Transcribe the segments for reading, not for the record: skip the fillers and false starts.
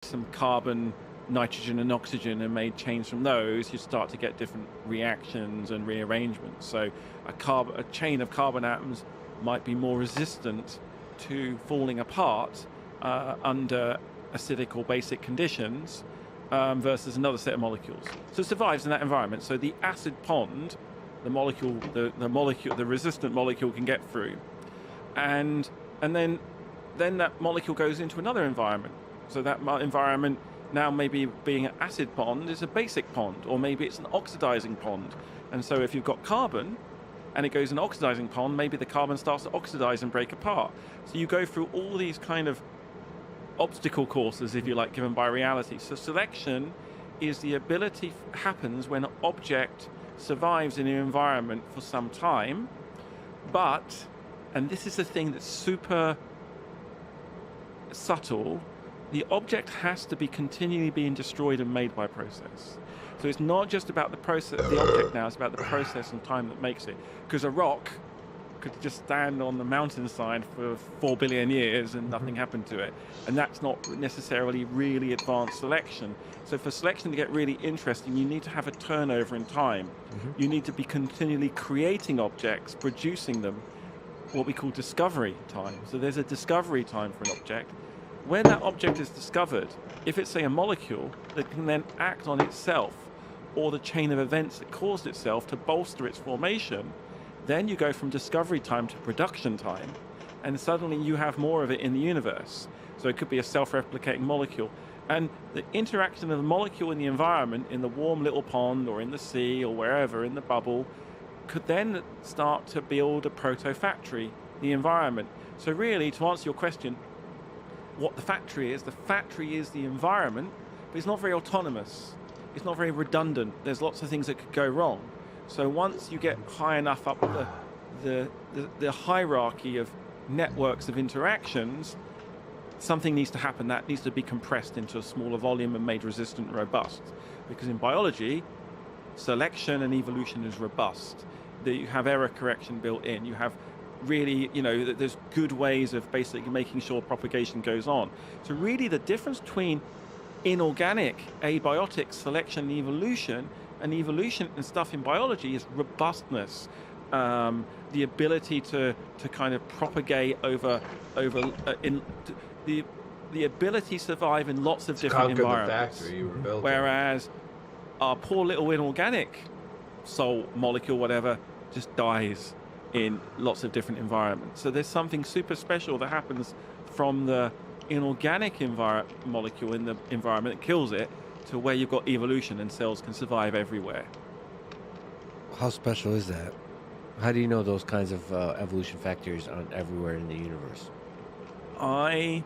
some carbon, nitrogen and oxygen and made chains from those, you start to get different reactions and rearrangements. So a chain of carbon atoms might be more resistant to falling apart under acidic or basic conditions versus another set of molecules. So it survives in that environment. So the acid pond, the resistant molecule can get through, and then that molecule goes into another environment. So that environment now maybe being an acid pond is a basic pond, or maybe it's an oxidizing pond. And so if you've got carbon and it goes in an oxidizing pond, maybe the carbon starts to oxidize and break apart. So you go through all these kind of obstacle courses, if you like, given by reality. So selection is the ability happens when an object survives in an environment for some time, but, and this is the thing that's super subtle, the object has to be continually being destroyed and made by process. So it's not just about the process, the object now, it's about the process and time that makes it. Because a rock could just stand on the mountainside for 4 billion years and nothing happened to it. And that's not necessarily really advanced selection. So for selection to get really interesting, you need to have a turnover in time. You need to be continually creating objects, producing them, what we call discovery time. So there's a discovery time for an object. When that object is discovered, if it's, say, a molecule that can then act on itself or the chain of events that caused itself to bolster its formation, then you go from discovery time to production time, and suddenly you have more of it in the universe. So it could be a self-replicating molecule. And the interaction of the molecule in the environment, in the warm little pond or in the sea or wherever, in the bubble, could then start to build a proto-factory, the environment. So really, to answer your question, what the factory is the environment, but it's not very autonomous. It's not very redundant. There's lots of things that could go wrong. So once you get high enough up the hierarchy of networks of interactions, something needs to happen. That needs to be compressed into a smaller volume and made resistant and robust. Because in biology, selection and evolution is robust. That you have error correction built in. You have really, there's good ways of basically making sure propagation goes on. So really the difference between inorganic, abiotic selection and evolution and stuff in biology is robustness, the ability to kind of propagate over the ability to survive in lots of different environments. The factory you were building. Whereas our poor little inorganic soul molecule, whatever, just dies in lots of different environments. So there's something super special that happens from the inorganic molecule in the environment that kills it to where you've got evolution and cells can survive everywhere. How special is that? How do you know those kinds of evolution factors aren't everywhere in the universe? I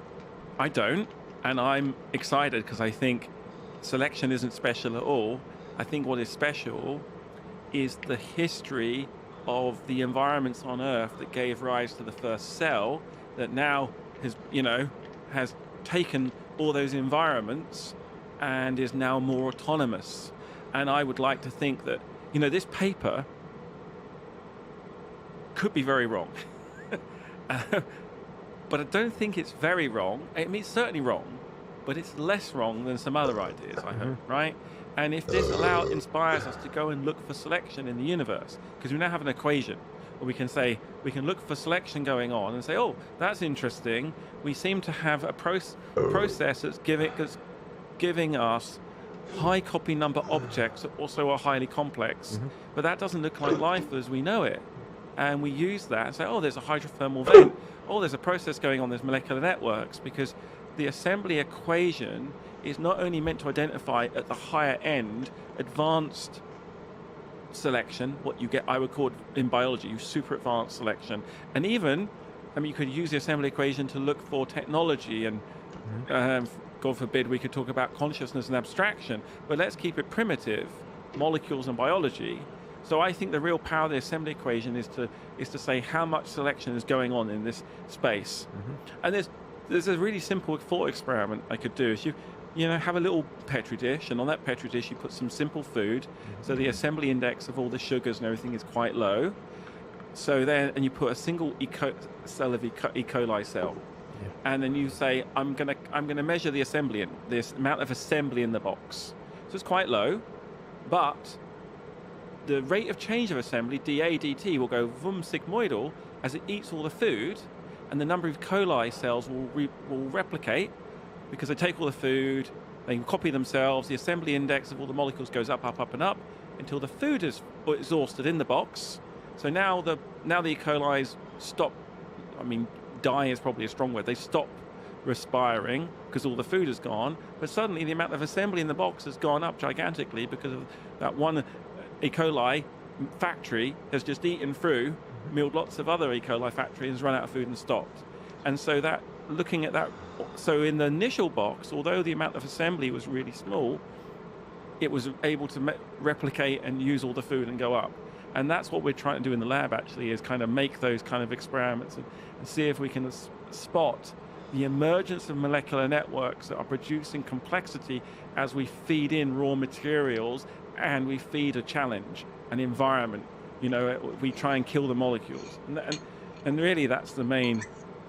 don't, and I'm excited because I think selection isn't special at all. I think what is special is the history of the environments on Earth that gave rise to the first cell that now has taken all those environments and is now more autonomous. And I would like to think that, this paper could be very wrong. But I don't think it's very wrong. I mean, it's certainly wrong, but it's less wrong than some other ideas, I hope, right? And if this inspires us to go and look for selection in the universe, because we now have an equation where we can look for selection going on and say, oh, that's interesting. We seem to have a process that's giving us high copy number objects that also are highly complex, but that doesn't look like life as we know it. And we use that and say, oh, there's a hydrothermal vent. Oh, there's a process going on, there's molecular networks, because the assembly equation is not only meant to identify at the higher end advanced selection, what you get, I would call it in biology, super advanced selection. And even, you could use the assembly equation to look for technology and, God forbid, we could talk about consciousness and abstraction, but let's keep it primitive, molecules and biology. So I think the real power of the assembly equation is to say how much selection is going on in this space. And there's a really simple thought experiment I could do. Is you have a little petri dish, and on that petri dish you put some simple food, so the assembly index of all the sugars and everything is quite low. So then, and you put a single cell of E. coli cell, and then you say, I'm gonna measure the assembly in this amount of assembly in the box. So it's quite low, but the rate of change of assembly, dA dt, will go vom sigmoidal as it eats all the food, and the number of E. coli cells will replicate because they take all the food, they can copy themselves. The assembly index of all the molecules goes up, up, up, and up until the food is exhausted in the box. So now the E. coli's stop. I mean, die is probably a strong word. They stop respiring because all the food is gone. But suddenly the amount of assembly in the box has gone up gigantically because of that one E. coli factory has just eaten through, milled lots of other E. coli factories, run out of food and stopped. And so that, looking at that, so in the initial box, although the amount of assembly was really small, it was able to replicate and use all the food and go up. And that's what we're trying to do in the lab, actually, is kind of make those kind of experiments and see if we can spot the emergence of molecular networks that are producing complexity as we feed in raw materials and we feed a challenge, an environment. You know, we try and kill the molecules. And really, that's the main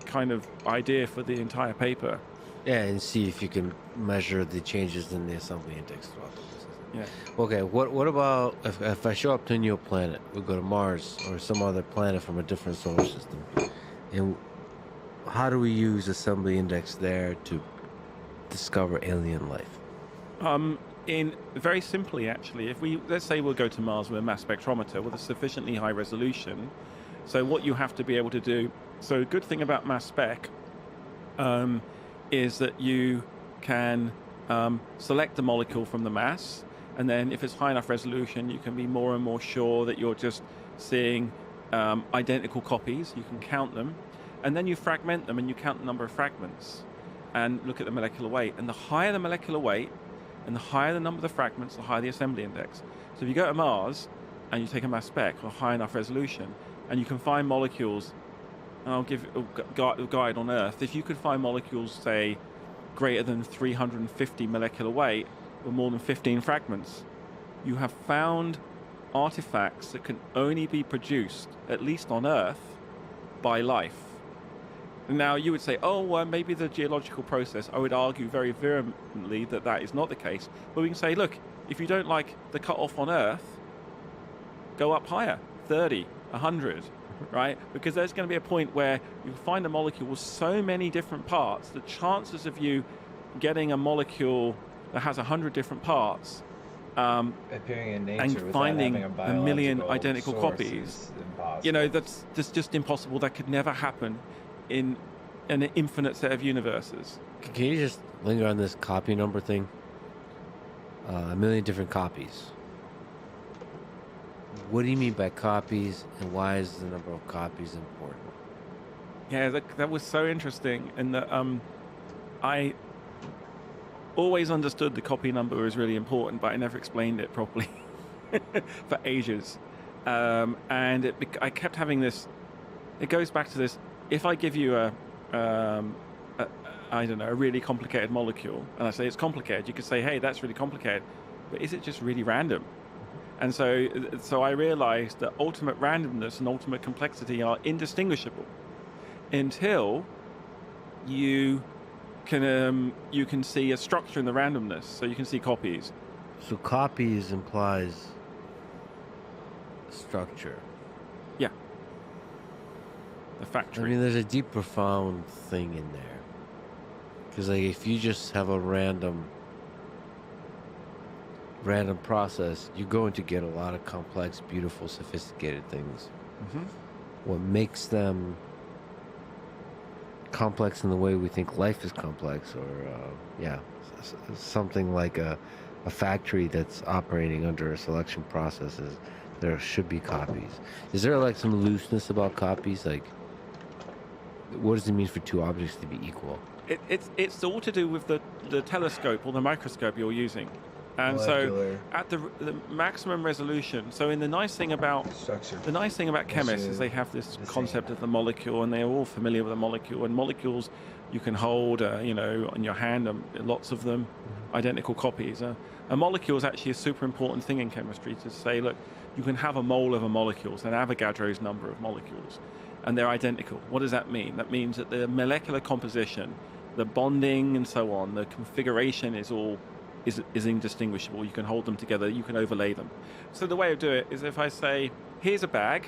kind of idea for the entire paper. Yeah, and see if you can measure the changes in the assembly index throughout the process. Yeah. Okay, what about if I show up to a new planet, we go to Mars or some other planet from a different solar system, and how do we use assembly index there to discover alien life? In very simply, actually, if let's say we'll go to Mars with a mass spectrometer with a sufficiently high resolution. So what you have to be able to do. So a good thing about mass spec is that you can select the molecule from the mass, and then if it's high enough resolution, you can be more and more sure that you're just seeing identical copies. You can count them, and then you fragment them and you count the number of fragments and look at the molecular weight. And the higher the molecular weight and the higher the number of the fragments, the higher the assembly index. So if you go to Mars and you take a mass spec with a high enough resolution and you can find molecules, and I'll give a guide on Earth, if you could find molecules, say, greater than 350 molecular weight or more than 15 fragments, you have found artifacts that can only be produced, at least on Earth, by life. Now, you would say, oh, well, maybe the geological process. I would argue very vehemently that that is not the case. But we can say, look, if you don't like the cutoff on Earth, go up higher, 30, 100, right? Because there's going to be a point where you find a molecule with so many different parts, the chances of you getting a molecule that has 100 different parts appearing in nature and finding a million identical copies, you know, that's just impossible. That could never happen in an infinite set of universes. Can you just linger on this copy number thing? A million different copies. What do you mean by copies, and why is the number of copies important? Yeah, that was so interesting, and that I always understood the copy number was really important, but I never explained it properly for ages. And I kept having this. It goes back to this. If I give you I don't know, a really complicated molecule, and I say it's complicated, you could say, hey, that's really complicated, but is it just really random? And so I realized that ultimate randomness and ultimate complexity are indistinguishable until you can see a structure in the randomness, so you can see copies. So copies implies structure. Yeah. The factory. I mean, there's a deep, profound thing in there. Because like, if you just have a random process, you're going to get a lot of complex, beautiful, sophisticated things. Mm-hmm. What makes them complex in the way we think life is complex, or something like a factory that's operating under a selection process, is there should be copies. Is there like some looseness about copies? Like, what does it mean for two objects to be equal? It's all to do with the telescope or the microscope you're using. And Molecular. so at the maximum resolution, so in the nice thing about Structure. the nice thing about chemists is they have this concept of the molecule, and they're all familiar with the molecule. And molecules you can hold, on your hand, lots of them, identical copies. A molecule is actually a super important thing in chemistry to say, look, you can have a mole of a molecule, so an Avogadro's number of molecules. and they're identical. What does that mean? That means that the molecular composition, the bonding and so on, the configuration is indistinguishable. You can hold them together, you can overlay them. So the way I do it is if I say, here's a bag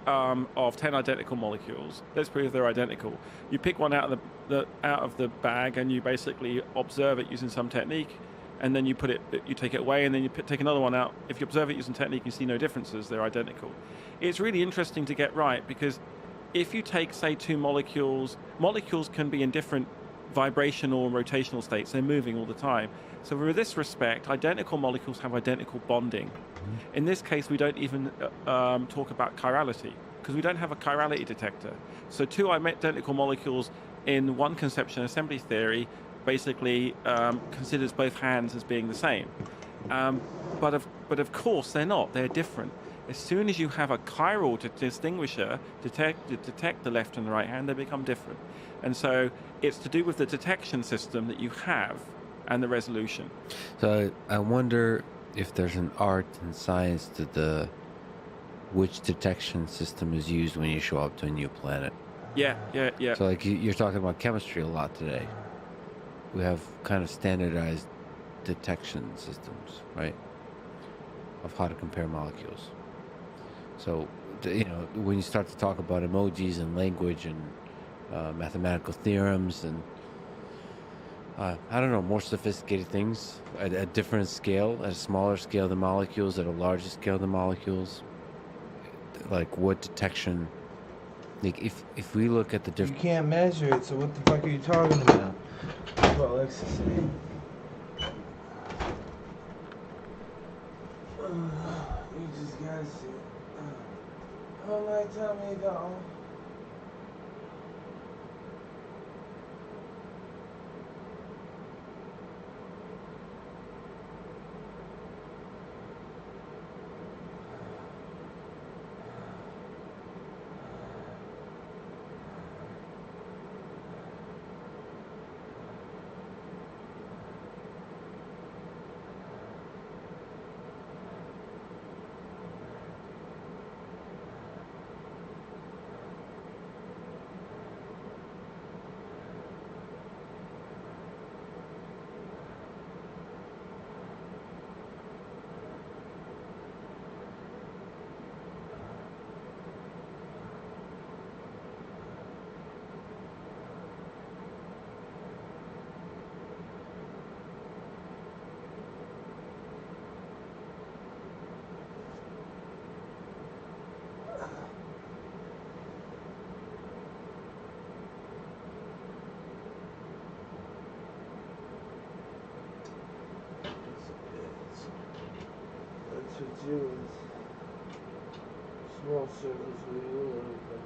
of 10 identical molecules. Let's prove they're identical. You pick one out of the bag and you basically observe it using some technique, and then you take it away, and then you take another one out. If you observe it using technique, you see no differences. They're identical. It's really interesting to get right, because if you take, say, two molecules can be in different vibrational and rotational states. They're moving all the time. So with this respect, identical molecules have identical bonding. In this case, we don't even talk about chirality, because we don't have a chirality detector. So two identical molecules in one conception assembly theory basically considers both hands as being the same. But of course they're not. They're different. As soon as you have a chiral distinguisher to detect the left and the right hand, they become different. And so it's to do with the detection system that you have and the resolution. So I wonder if there's an art and science to which detection system is used when you show up to a new planet. Yeah. So like you're talking about chemistry a lot today. We have kind of standardized detection systems, right? Of how to compare molecules. So, when you start to talk about emojis and language and mathematical theorems and I don't know, more sophisticated things at a different scale, at a smaller scale than molecules, at a larger scale than molecules, like what detection, like if we look at the You different... can't measure it, so what the fuck are you talking about? That's what Alexis said. You just gotta see it. Oh, like, tell me, dog. That's what you is. Small circles where you live.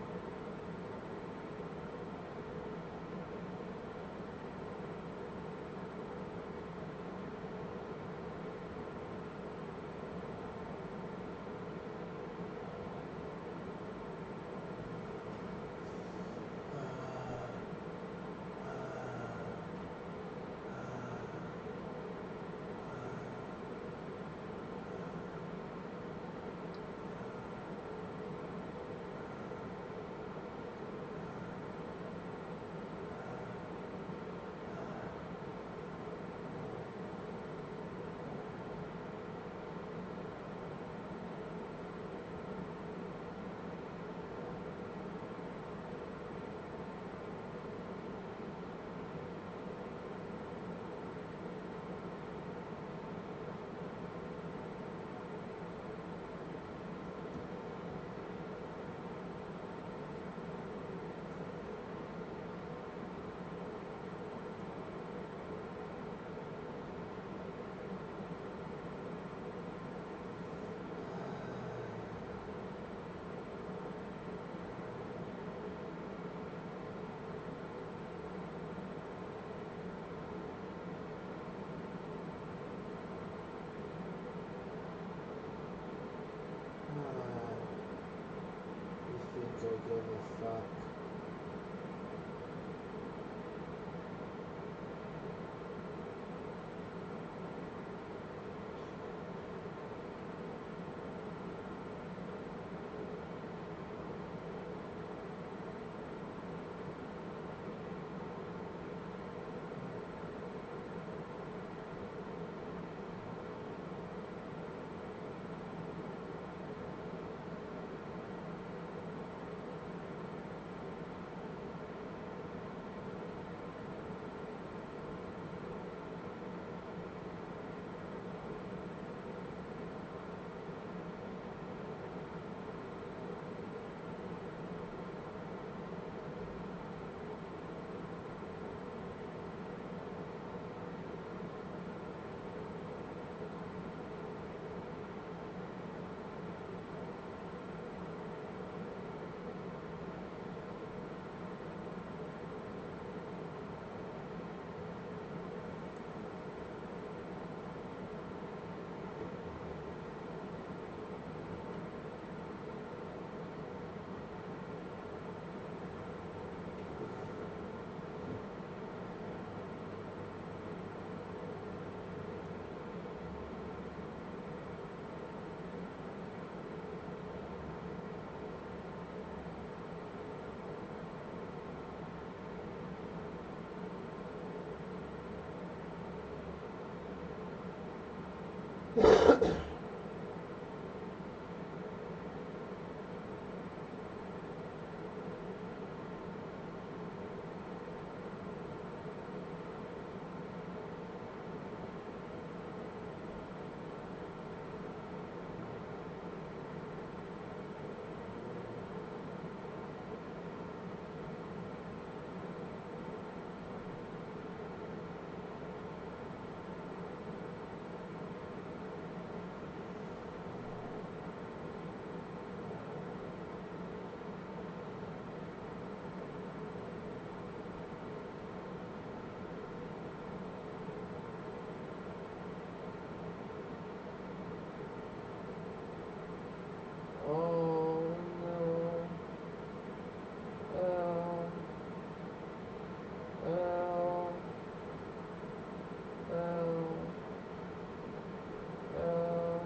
Oh no. Oh. Oh. Oh. Oh.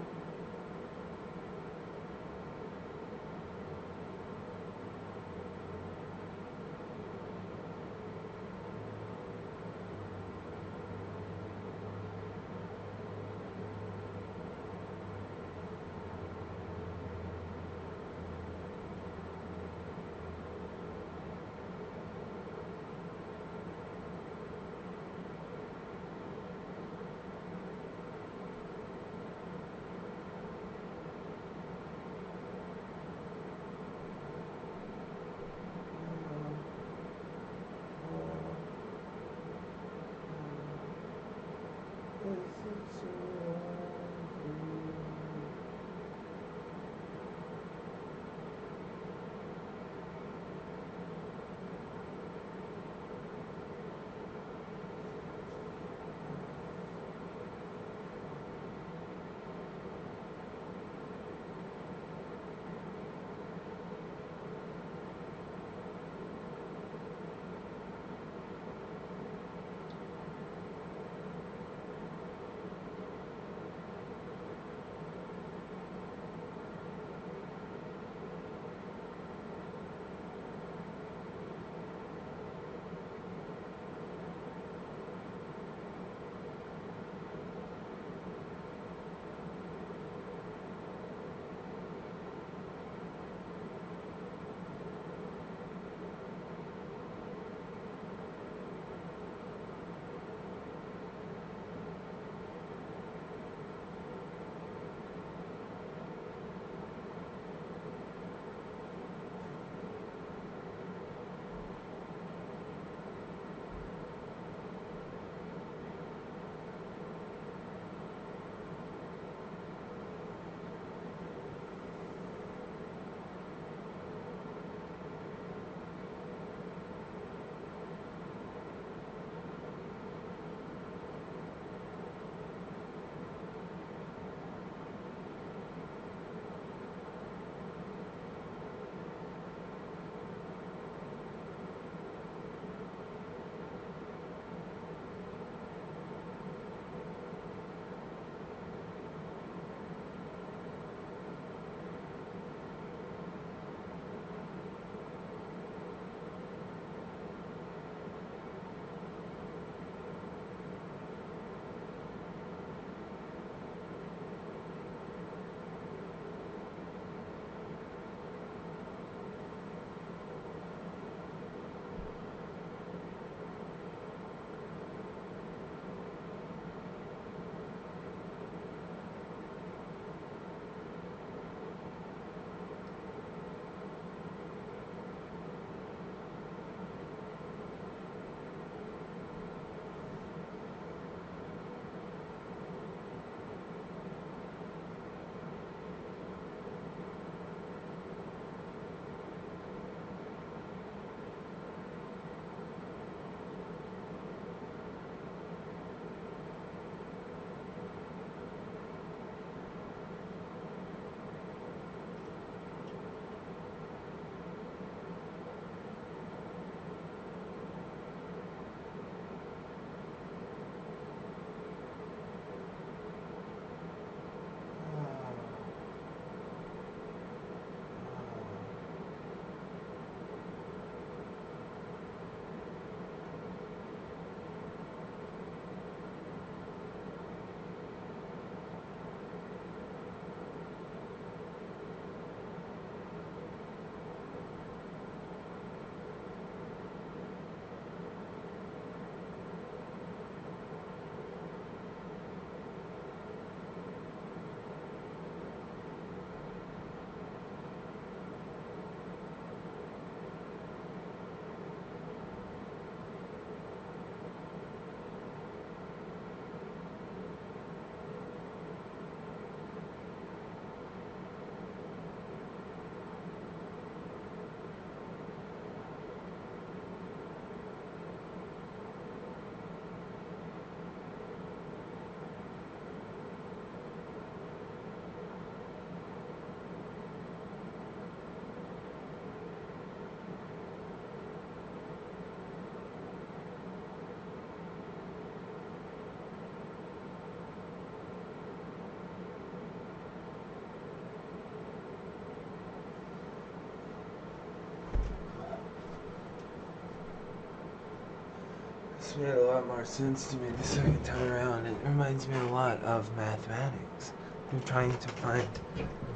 This made a lot more sense to me the second time around. It reminds me a lot of mathematics. I'm trying to find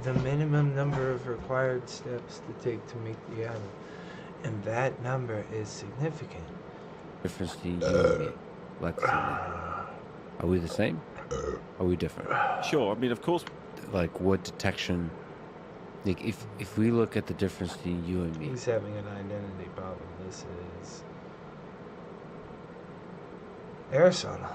the minimum number of required steps to take to make the atom. And that number is significant. Difference between you and me, Lex and me. Are we the same? Are we different? Sure. I mean, of course. Like what detection? Like if we look at the difference between you and me. He's having an identity problem. This is Aristotle.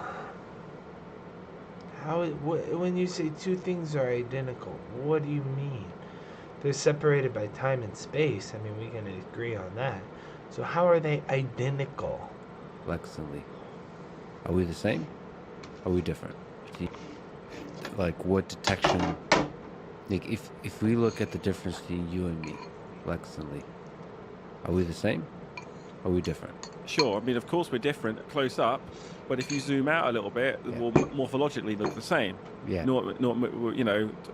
When you say two things are identical, what do you mean? They're separated by time and space. I mean, we can agree on that. So how are they identical? Lex and Lee. Are we the same? Are we different? Like what detection? Like if we look at the difference between you and me, Lex and Lee. Are we the same? Are we different? Sure. I mean, of course we're different close up, but if you zoom out a little bit, we'll morphologically look the same. Yeah.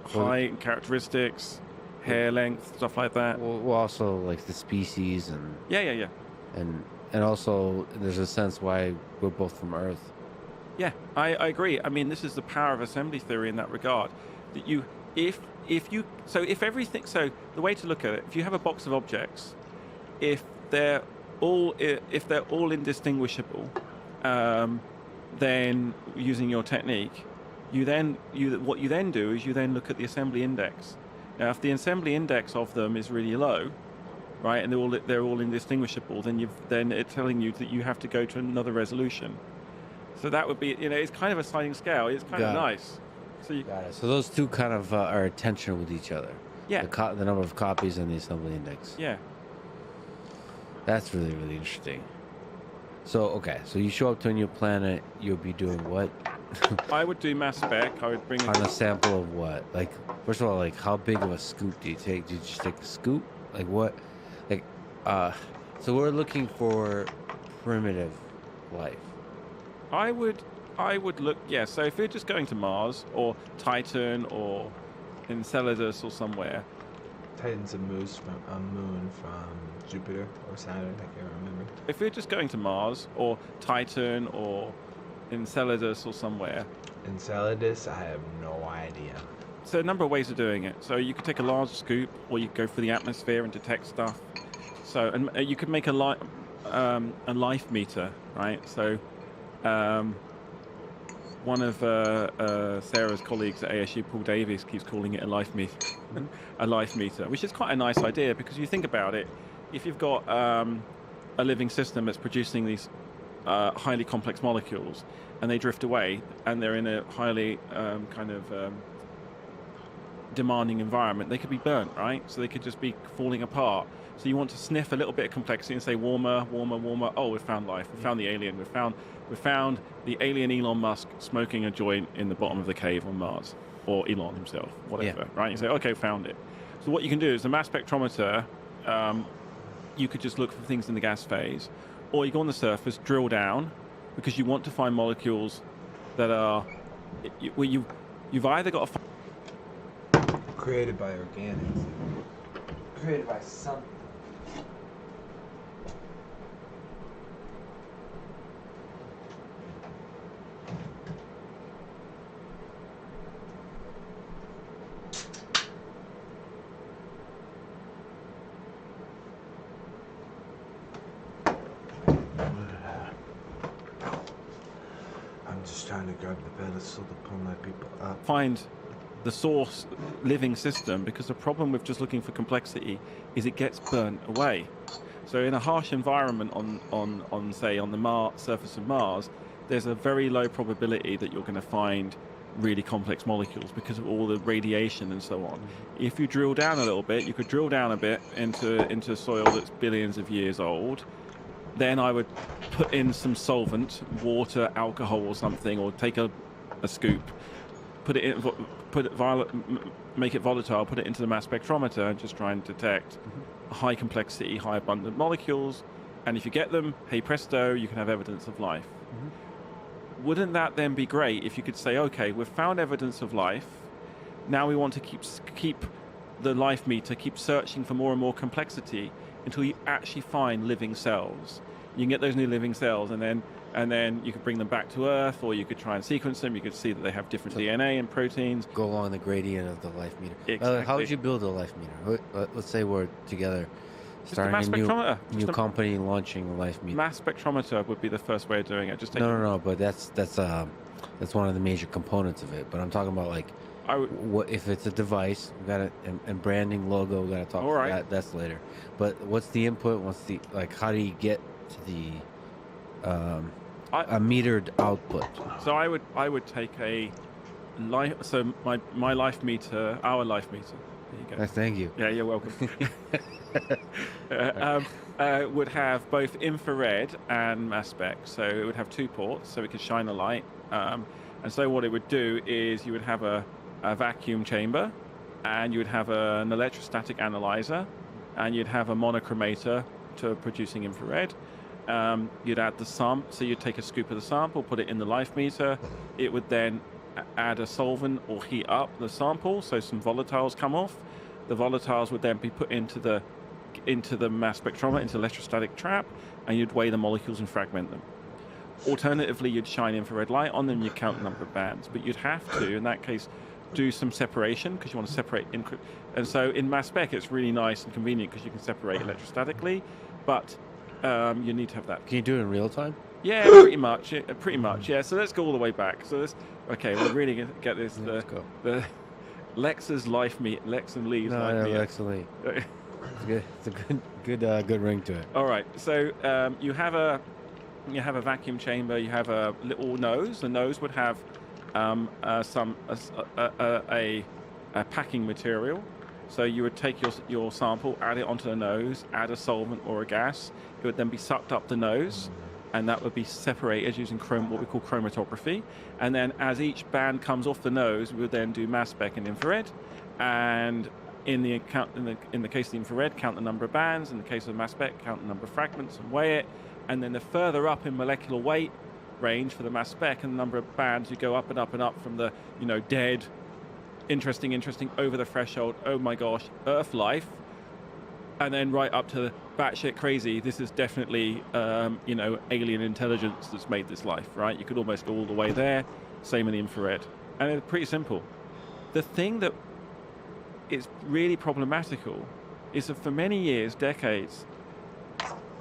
Height, characteristics, hair length, stuff like that. Well, also like the species and Yeah. and also there's a sense why we're both from Earth. Yeah, I agree. I mean, this is the power of assembly theory in that regard. That so the way to look at it, if you have a box of objects, if they're all indistinguishable, then using your technique, what you then do is you then look at the assembly index. Now, if the assembly index of them is really low, right, and they're all indistinguishable, then it's telling you that you have to go to another resolution. So that would be, it's kind of a sliding scale. It's kind of nice. So Got it. So those two kind of are in tension with each other. Yeah. The number of copies and the assembly index. Yeah. That's really, really interesting. So, okay. So you show up to a new planet, you'll be doing what? I would do mass spec. I would bring On a sample of what? Like, first of all, like, how big of a scoop do you take? Do you just take a scoop? Like, what? Like, so we're looking for primitive life. I would look, so if you're just going to Mars or Titan or Enceladus or somewhere. Titan's a moon from Jupiter or Saturn, I can't remember. If you're just going to Mars or Titan or Enceladus or somewhere. Enceladus, I have no idea. So a number of ways of doing it. So you could take a large scoop, or you could go for the atmosphere and detect stuff. So and you could make a life meter, right? So one of Sarah's colleagues at ASU, Paul Davies, keeps calling it a life meter, which is quite a nice idea because you think about it. If you've got a living system that's producing these highly complex molecules, and they drift away, and they're in a highly demanding environment, they could be burnt, right? So they could just be falling apart. So you want to sniff a little bit of complexity and say warmer. Oh, we found life. We found the alien. We found the alien Elon Musk smoking a joint in the bottom of the cave on Mars, or Elon himself, whatever, right? You say, okay, found it. So what you can do is the mass spectrometer. You could just look for things in the gas phase, or you go on the surface, drill down, because you want to find molecules that are where you've either got a created by organics, created by something. Trying to grab the pedestal to pull my people up. Find the source living system, because the problem with just looking for complexity is it gets burnt away. So in a harsh environment on say on the surface of Mars, there's a very low probability that you're going to find really complex molecules because of all the radiation and so on. If you drill down a little bit, you could drill down a bit into soil that's billions of years old. Then I would put in some solvent, water, alcohol or something, or take a scoop, put it in, make it volatile, put it into the mass spectrometer, and just try and detect high complexity, high abundant molecules. And if you get them, hey presto, you can have evidence of life. Wouldn't that then be great if you could say, okay, we've found evidence of life. Now we want to keep the life meter, keep searching for more and more complexity until you actually find living cells. You can get those new living cells, and then and then you could bring them back to Earth, or you could try and sequence them. You could see that they have different So- DNA and proteins. Go along the gradient of the life meter. Exactly. How would you build a life meter? Let's say we're together, Just a starting mass a new spectrometer. new company and launching a life meter. Mass spectrometer would be the first way of doing it. Just take No, but that's one of the major components of it. But I'm talking about like I would, what if it's a device? We got and branding, logo. We got to talk All about right. that. That's later. But what's the input? What's the how do you get to the a metered output? So I would take a life. So my life meter, our life meter. There you go. Thank you. Yeah, you're welcome. Would have both infrared and mass spec. So it would have 2 ports, so it could shine a light. And so what it would do is you would have a vacuum chamber, and you would have an electrostatic analyzer, and you'd have a monochromator to producing infrared. You'd add the sample, so you'd take a scoop of the sample, put it in the life meter. It would then add a solvent or heat up the sample, so some volatiles come off. The volatiles would then be put into the mass spectrometer, into the electrostatic trap, and you'd weigh the molecules and fragment them. Alternatively, you'd shine infrared light on them, you'd count the number of bands, but you'd have to, in that case, do some separation because you want to separate. And so in mass spec, it's really nice and convenient because you can separate electrostatically, but you need to have that. Can you do it in real time? Yeah, pretty much. Yeah. So let's go all the way back. So we're really going to get this. Let's go. The Lex's life meet. Lex and Lee's life meet. Excellent. It's good. It's a good ring to it. All right. So you have a vacuum chamber. You have a little nose. The nose would have a packing material. So you would take your sample, add it onto the nose, add a solvent or a gas. It would then be sucked up the nose, and that would be separated using what we call chromatography. And then as each band comes off the nose, we would then do mass spec and infrared. And in the case of the infrared, count the number of bands. In the case of the mass spec, count the number of fragments and weigh it. And then the further up in molecular weight range for the mass spec and the number of bands, you go up and up and up from the dead, interesting, over the threshold, oh my gosh, Earth life, and then right up to batshit crazy. This is definitely alien intelligence that's made this life, right? You could almost go all the way there. Same in the infrared, and it's pretty simple. The thing that is really problematical is that for many years, decades,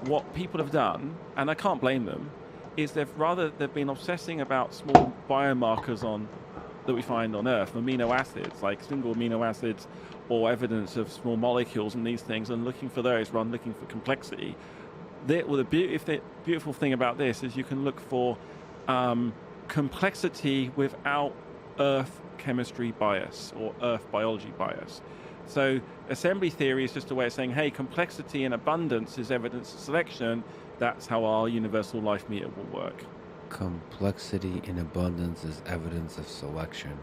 what people have done, and I can't blame them, is they've been obsessing about small biomarkers that we find on Earth, amino acids, like single amino acids, or evidence of small molecules and these things, and looking for those rather than looking for complexity. The beautiful thing about this is you can look for complexity without Earth chemistry bias or Earth biology bias. So assembly theory is just a way of saying, hey, complexity and abundance is evidence of selection. That's how our universal life meter will work. Complexity in abundance is evidence of selection.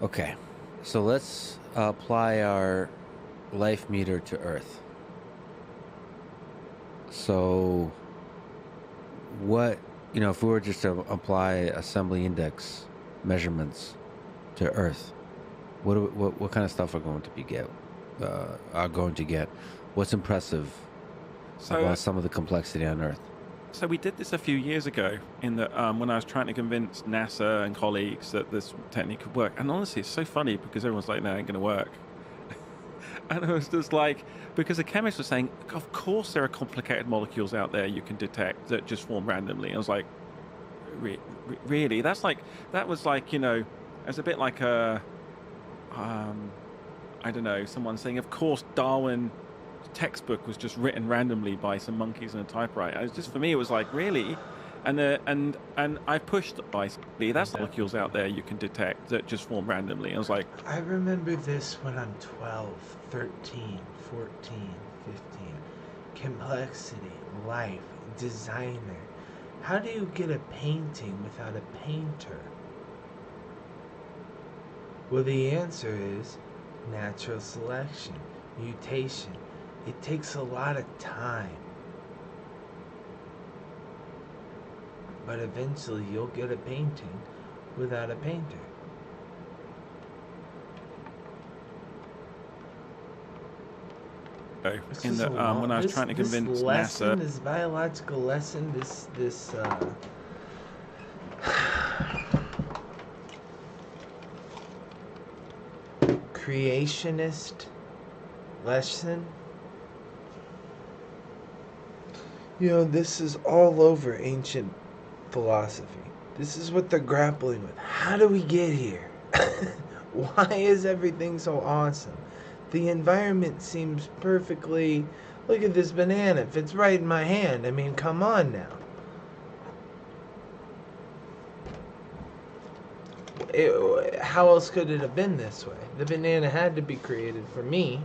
Okay, so let's apply our life meter to Earth. So what, if we were just to apply assembly index measurements to Earth, what kind of stuff are going to get? What's impressive about some of the complexity on Earth? So we did this a few years ago when I was trying to convince NASA and colleagues that this technique could work. And honestly, it's so funny because everyone's like, no, it ain't going to work. And it was just like, because the chemists were saying, of course there are complicated molecules out there you can detect that just form randomly. And I was like, really? That was like, it's a bit like I don't know, someone saying, of course Darwin textbook was just written randomly by some monkeys in a typewriter. It's just, for me, it was like, really? And I pushed basically, that's molecules out there you can detect that just form randomly. I was like, I remember this when I'm 12, 13, 14, 15. Complexity, life, designer. How do you get a painting without a painter? Well, the answer is natural selection, mutation. It takes a lot of time. But eventually you'll get a painting without a painter. This in was that a long, when I was trying to convince NASA. this biological lesson, this creationist lesson. This is all over ancient philosophy. This is what they're grappling with. How do we get here? Why is everything so awesome? The environment seems perfectly... Look at this banana. It fits right in my hand. I mean, come on now. How else could it have been this way? The banana had to be created for me.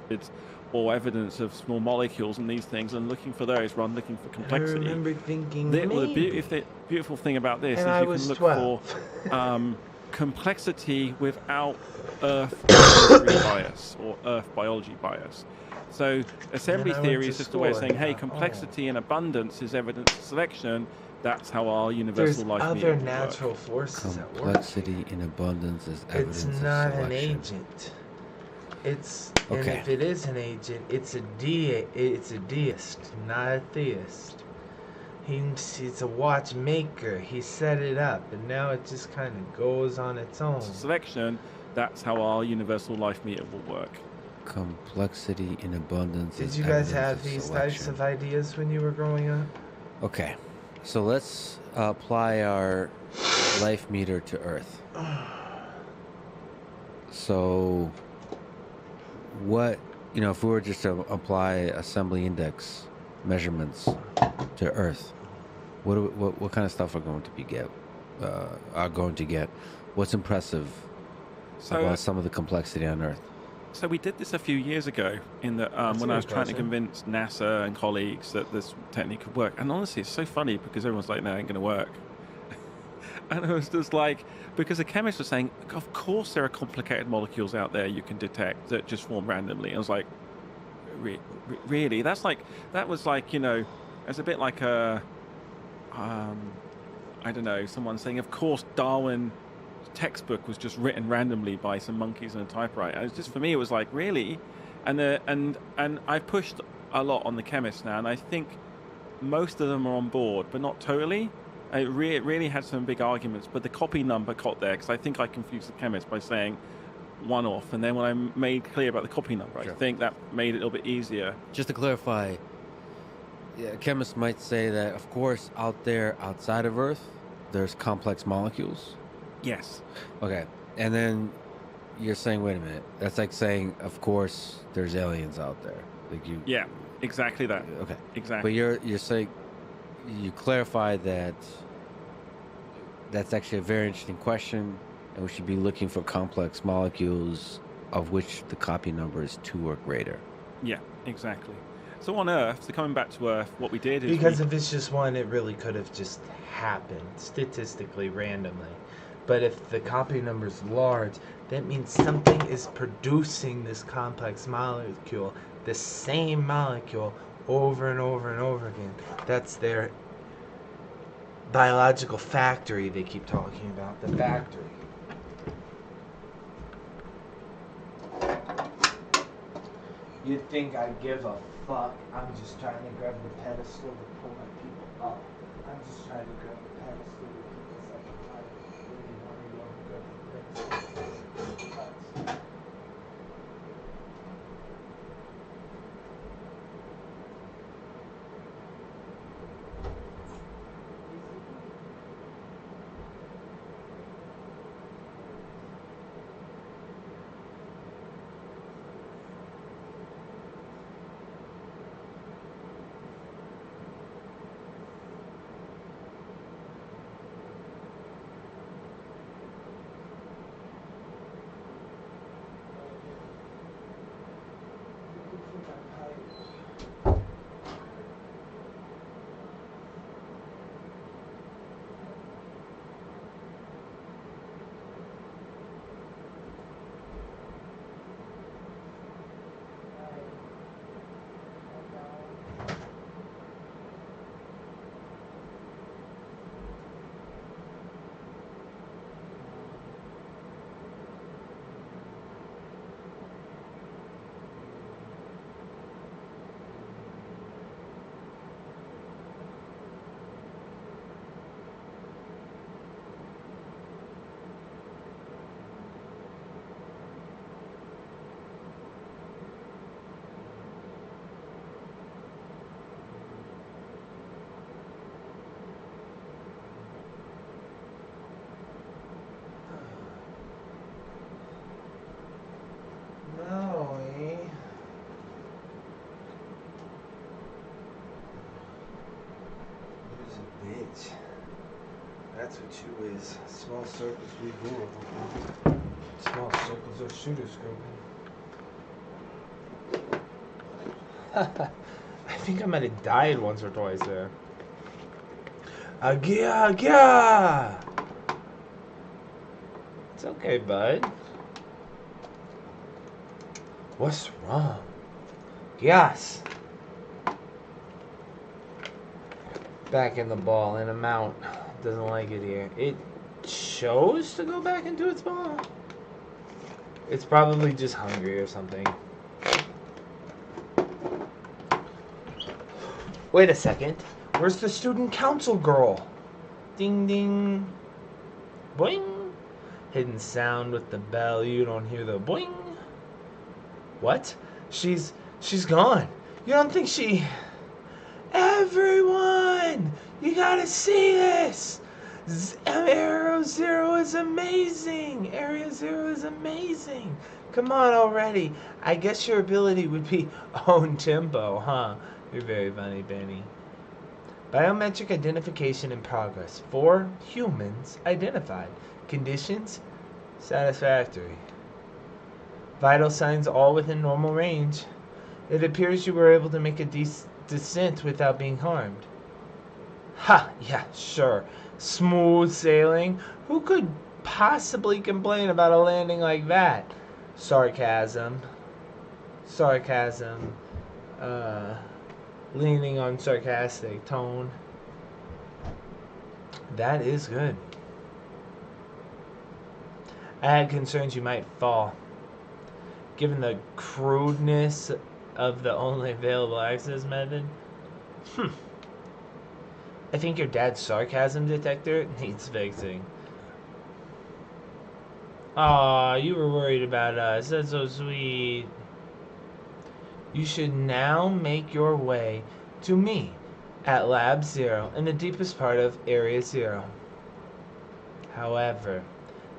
It's all evidence of small molecules and these things, and looking for those rather than looking for complexity. I remember thinking The maybe. beautiful thing about this And is I you was can look 12. for complexity without Earth chemistry bias or Earth biology bias. So assembly And I went theory to is just a way of school saying, and hey, thought, complexity and abundance is evidence of selection. That's how our universal There's life other meter will natural work. forces at work. Complexity in abundance is evidence It's of not selection. an agent. And Okay. if it is an agent, it's a deist, not a theist. He's a watchmaker. He set it up, and now it just kind of goes on its own. Selection, that's how our universal life meter will work. Complexity in abundance Did is you guys evidence have of these selection. types of ideas when you were growing up? Okay, so let's apply our life meter to Earth. So, what, if we were just to apply assembly index measurements to Earth, what kind of stuff are going to get? What's impressive about some of the complexity on Earth? So we did this a few years ago in that That's when a I was good trying to question. convince NASA and colleagues that this technique could work. And honestly, it's so funny because everyone's like, no, it ain't going to work. And it was just like, because the chemists were saying, of course there are complicated molecules out there you can detect that just form randomly. I was like, really? That was like, it's a bit like I don't know, someone saying, of course Darwin textbook was just written randomly by some monkeys and a typewriter. And it's just, for me, it was like, really? And I've pushed a lot on the chemists now, and I think most of them are on board, but not totally. I really had some big arguments, but the copy number got there because I think I confused the chemist by saying one off, and then when I made clear about the copy number, Sure. I think that made it a little bit easier. Just to clarify, chemists might say that, of course, out there outside of Earth, there's complex molecules. Yes. Okay, and then you're saying, wait a minute, that's like saying, of course, there's aliens out there. Like you. Yeah. Exactly that. Okay. Exactly. But you're saying, you clarify that that's actually a very interesting question, and we should be looking for complex molecules of which the copy number is 2 or greater. Yeah. Exactly. So on Earth, so coming back to Earth, what we did is Because if it's just one, it really could have just happened statistically randomly. But if the copy number is large, that means something is producing this complex molecule, the same molecule, over and over and over again. That's their biological factory they keep talking about, the factory. You'd think I give a fuck. I'm just trying to grab the pedestal to pull my people up. I'm just trying to grab the pedestal to keep us up. I really want to go and grab the pedestal. Bitch. That's what you is. Small circles we rule. Small circles are shooters, Grogan. I think I might have died once or twice there. Agia, agia! It's okay, bud. What's wrong? Yes. Back in the ball, in a mount. Doesn't like it here. It chose to go back into its ball. It's probably just hungry or something. Wait a second. Where's the student council girl? Ding ding. Boing. Hidden sound with the bell. You don't hear the boing. What? She's gone. You don't think she... Everyone! You gotta see this! Area Zero is amazing! Area Zero is amazing! Come on already. I guess your ability would be own tempo, huh? You're very funny, Benny. Biometric identification in progress. 4 humans identified. Conditions? Satisfactory. Vital signs all within normal range. It appears you were able to make a descent without being harmed. Ha! Yeah, sure. Smooth sailing. Who could possibly complain about a landing like that? Sarcasm. Leaning on sarcastic tone. That is good. I had concerns you might fall. Given the crudeness of the only available access method. I think your dad's sarcasm detector needs fixing. Aw, you were worried about us. That's so sweet. You should now make your way to me at Lab Zero in the deepest part of Area Zero. However,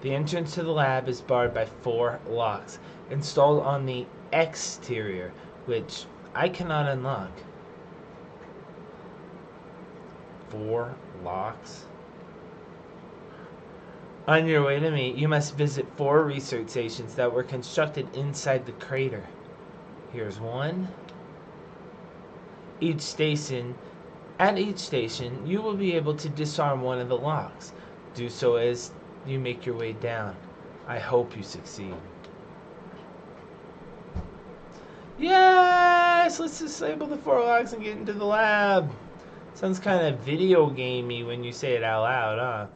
the entrance to the lab is barred by 4 locks installed on the exterior, which I cannot unlock. 4 locks? On your way to me, you must visit 4 research stations that were constructed inside the crater. Here's one. At each station, you will be able to disarm one of the locks. Do so as you make your way down. I hope you succeed. Yes! Let's disable the 4 locks and get into the lab. Sounds kind of video gamey when you say it out loud, huh?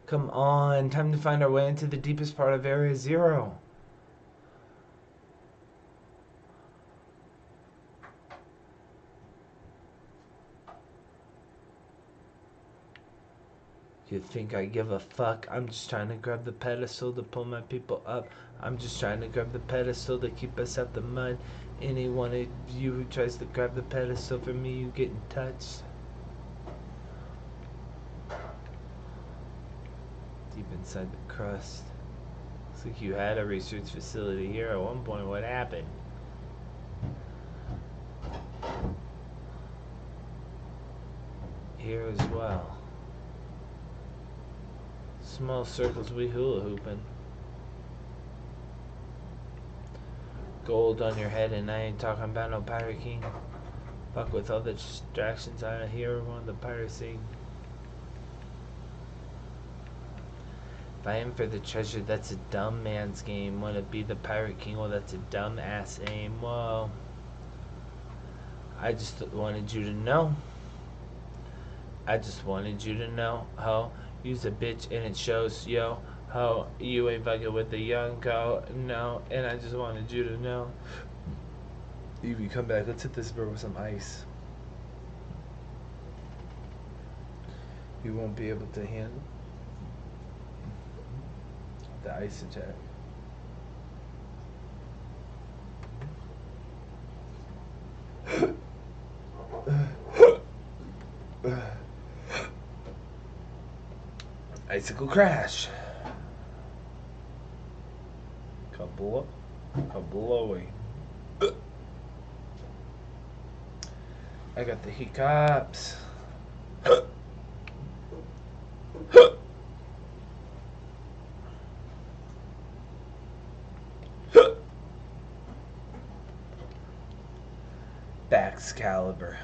Come on, time to find our way into the deepest part of Area Zero. You think I give a fuck? I'm just trying to grab the pedestal to pull my people up. I'm just trying to grab the pedestal to keep us out the mud. Any one of you who tries to grab the pedestal from me, you get in touch. Deep inside the crust. Looks like you had a research facility here at one point. What happened? Here as well. Small circles we hula hooping. Gold on your head, and I ain't talking about no pirate king. Fuck with all the distractions I hear on the pirate scene. If I aim for the treasure, that's a dumb man's game. Wanna be the pirate king? Well, that's a dumb ass aim. Whoa. I just wanted you to know. I just wanted you to know. Ho, use a bitch and it shows. Yo, ho, you ain't fucking with the young girl. No, and I just wanted you to know. Evie, come back. Let's hit this bro with some ice. You won't be able to handle the ice attack. Icicle crash. Kablowy. I got the hiccups. Excalibur.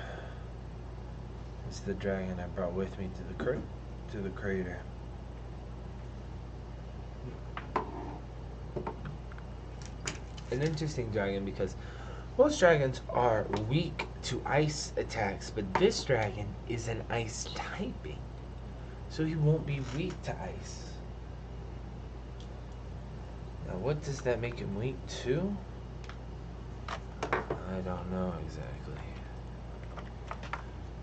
It's the dragon I brought with me to the crater. An interesting dragon because most dragons are weak to ice attacks, but this dragon is an ice typing, so he won't be weak to ice. Now, what does that make him weak to? I don't know exactly.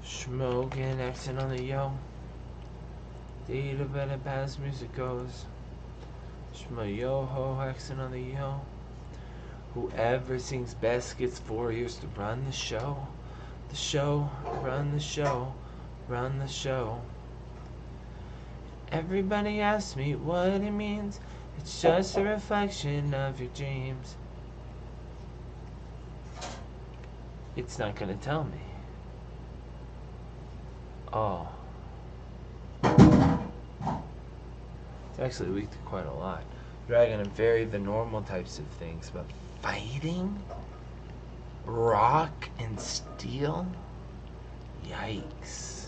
Smoking, accent on the yo. Data better pass music goes. Shmo yo ho, accent on the yo. Whoever sings best gets 4 years to run the show. The show, run the show, run the show. Everybody asks me what it means. It's just a reflection of your dreams. It's not gonna tell me. Oh. It's actually weak to quite a lot. Dragon and fairy, the normal types of things, but fighting? Rock and steel? Yikes.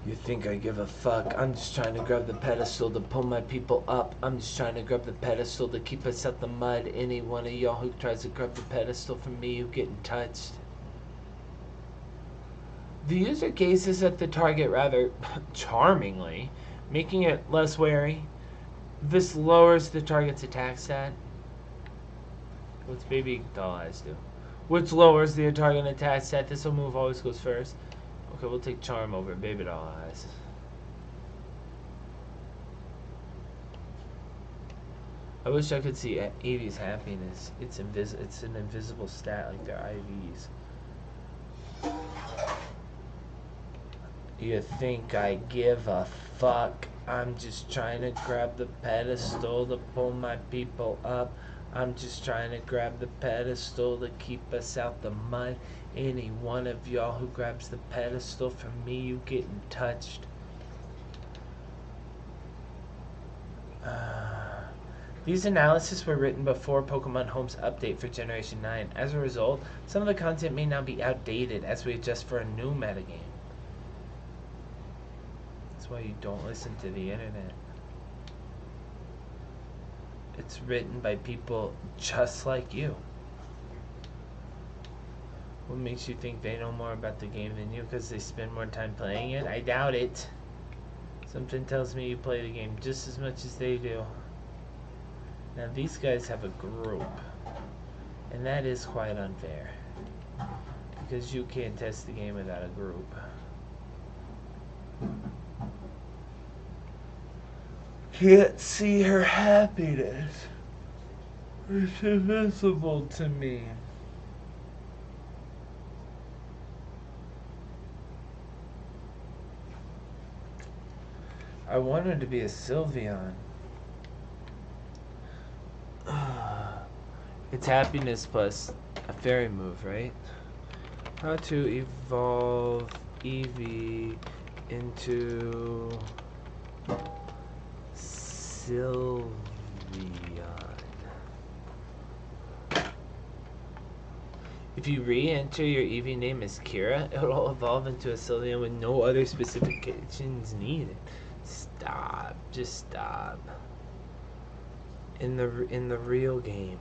You think I give a fuck? I'm just trying to grab the pedestal to pull my people up. I'm just trying to grab the pedestal to keep us out the mud. Any one of y'all who tries to grab the pedestal from me, you getting touched. The user gazes at the target rather charmingly, making it less wary. This lowers the target's attack stat. What's baby doll eyes do? Which lowers the target attack stat. This will move always goes first. Okay, we'll take charm over baby doll eyes. I wish I could see Evie's happiness. It's an invisible stat like their IVs. You think I give a fuck? I'm just trying to grab the pedestal to pull my people up. I'm just trying to grab the pedestal to keep us out the mud. Any one of y'all who grabs the pedestal from me, you getting touched. These analyses were written before Pokemon Home's update for Generation 9. As a result, some of the content may now be outdated as we adjust for a new metagame. That's why you don't listen to the internet. It's written by people just like you. What makes you think they know more about the game than you because they spend more time playing it? I doubt it. Something tells me you play the game just as much as they do. Now these guys have a group, and that is quite unfair because you can't test the game without a group. Can't see her happiness. It's invisible to me. I wanted to be a Sylveon. It's happiness plus a fairy move, right? How to evolve Eevee into Sylveon. If you re-enter your Eevee name as Kira, it will evolve into a Sylveon with no other specifications needed. Stop. Just stop. In the real game.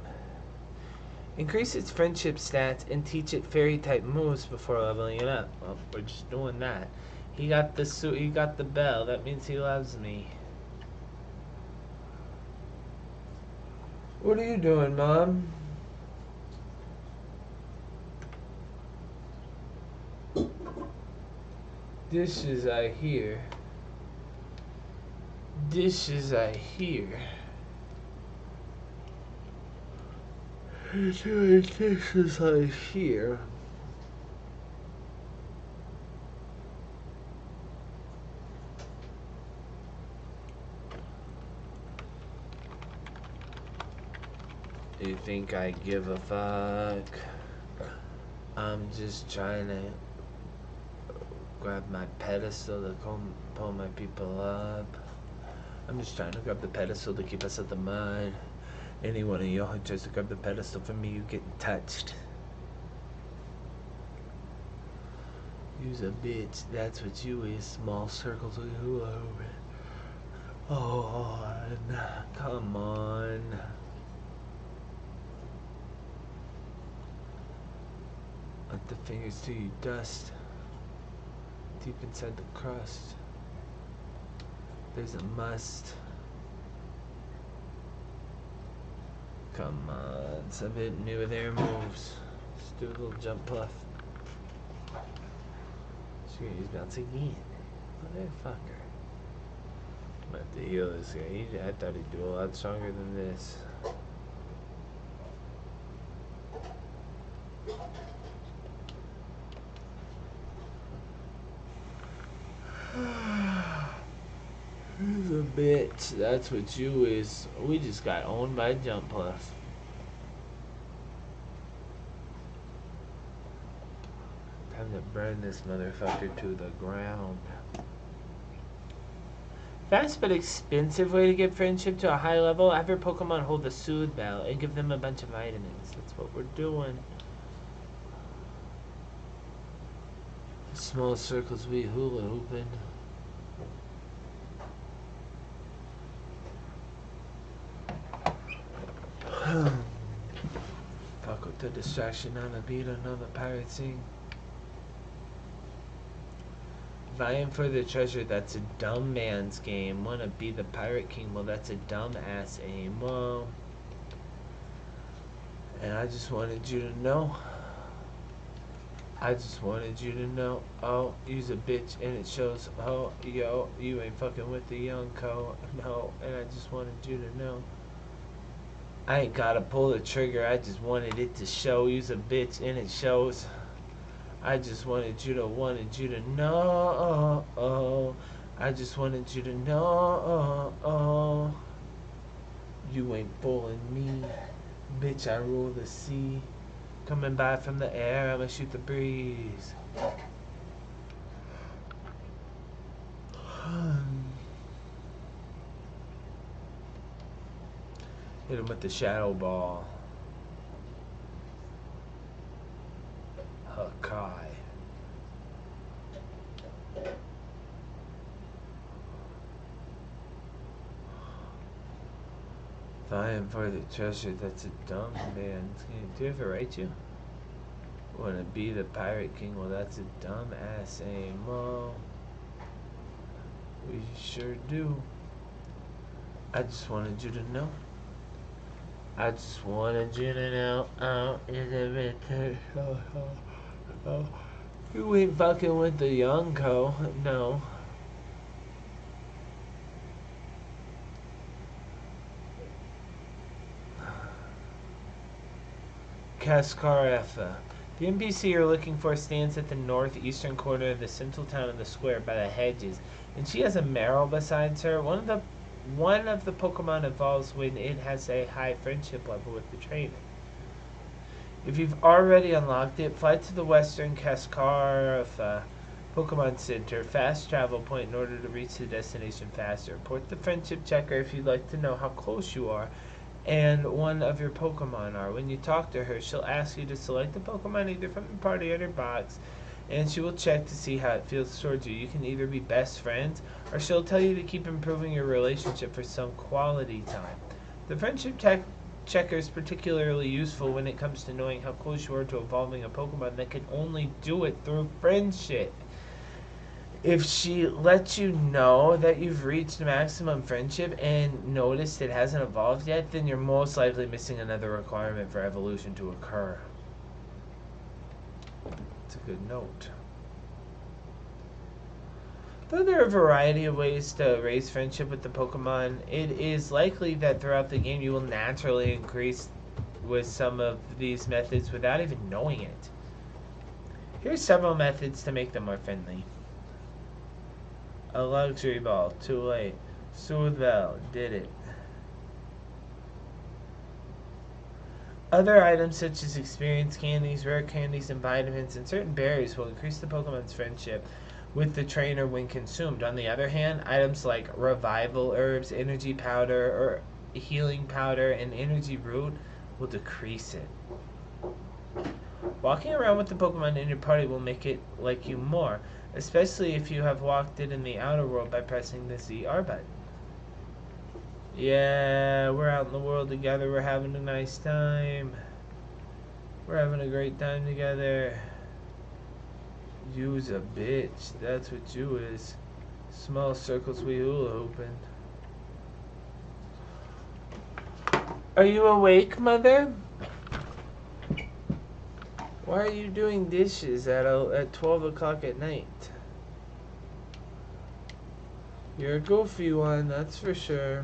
Increase its friendship stats and teach it fairy type moves before leveling it up. Well, we're just doing that. He got the bell. That means he loves me. What are you doing, Mom? Dishes I hear. Dishes I hear. Dishes I hear. You think I give a fuck? I'm just trying to grab my pedestal to pull my people up. I'm just trying to grab the pedestal to keep us at the mud. Any one of y'all who tries to grab the pedestal from me, you getting touched. You's a bitch, that's what you is. Small circles we hula over. Oh, come on. Let the fingers do you dust. Deep inside the crust, there's a must. Come on, some bit new with air moves. Let's do a little jump puff. Sure, he's bouncing in. Motherfucker. I'm about to heal this guy. I thought he'd do a lot stronger than this. He's a bitch. That's what you is. We just got owned by Jump Puff. Time to burn this motherfucker to the ground. Fast but expensive way to get friendship to a high level. Have your Pokemon hold the Soothe Bell and give them a bunch of vitamins. That's what we're doing. Small circles we hula hooping. Fuck with the distraction on a beat, another pirate sing. Vying for the treasure, that's a dumb man's game. Wanna be the pirate king, well that's a dumb ass aim. Well, and I just wanted you to know. I just wanted you to know. Oh, you's a bitch and it shows. Oh, yo, you ain't fucking with the young co. No, and I just wanted you to know. I ain't gotta pull the trigger, I just wanted it to show. You's a bitch and it shows. I just wanted you to know. I just wanted you to know. You ain't fooling me. Bitch, I rule the sea. Coming by from the air, I'ma shoot the breeze. Hit him with the shadow ball. Hakai. Vying for the treasure, that's a dumb man's game. Do you ever write you? Wanna be the pirate king? Well, that's a dumb ass aim. Oh, we sure do. I just wanted you to know. I just wanted you to know. Oh, is it bitter? Oh. You ain't fucking with the young co. No. Cascarefa. The NPC you're looking for stands at the northeastern corner of the central town of the square by the hedges, and she has a Meryl besides her. One of the Pokemon evolves when it has a high friendship level with the trainer. If you've already unlocked it, fly to the western Cascarefa Pokemon Center, fast travel point in order to reach the destination faster. Report the friendship checker if you'd like to know how close you are and one of your Pokemon are. When you talk to her, she'll ask you to select the Pokemon either from the party or your box, and she will check to see how it feels towards you. You can either be best friends, or she'll tell you to keep improving your relationship for some quality time. The friendship checker is particularly useful when it comes to knowing how close you are to evolving a Pokemon that can only do it through friendship. If she lets you know that you've reached maximum friendship and noticed it hasn't evolved yet, then you're most likely missing another requirement for evolution to occur. It's a good note. Though there are a variety of ways to raise friendship with the Pokemon, it is likely that throughout the game you will naturally increase with some of these methods without even knowing it. Here's several methods to make them more friendly. A luxury ball, too late. Soothe Bell, did it. Other items such as experience candies, rare candies, and vitamins, and certain berries will increase the Pokemon's friendship with the trainer when consumed. On the other hand, items like revival herbs, energy powder, or healing powder, and energy root will decrease it. Walking around with the Pokemon in your party will make it like you more, especially if you have walked it in the outer world by pressing the ZR button. Yeah, we're out in the world together. We're having a nice time. We're having a great time together. You's a bitch. That's what you is. Small circles we hula hooping. Are you awake, Mother? Why are you doing dishes at 12 o'clock at night? You're a goofy one, that's for sure.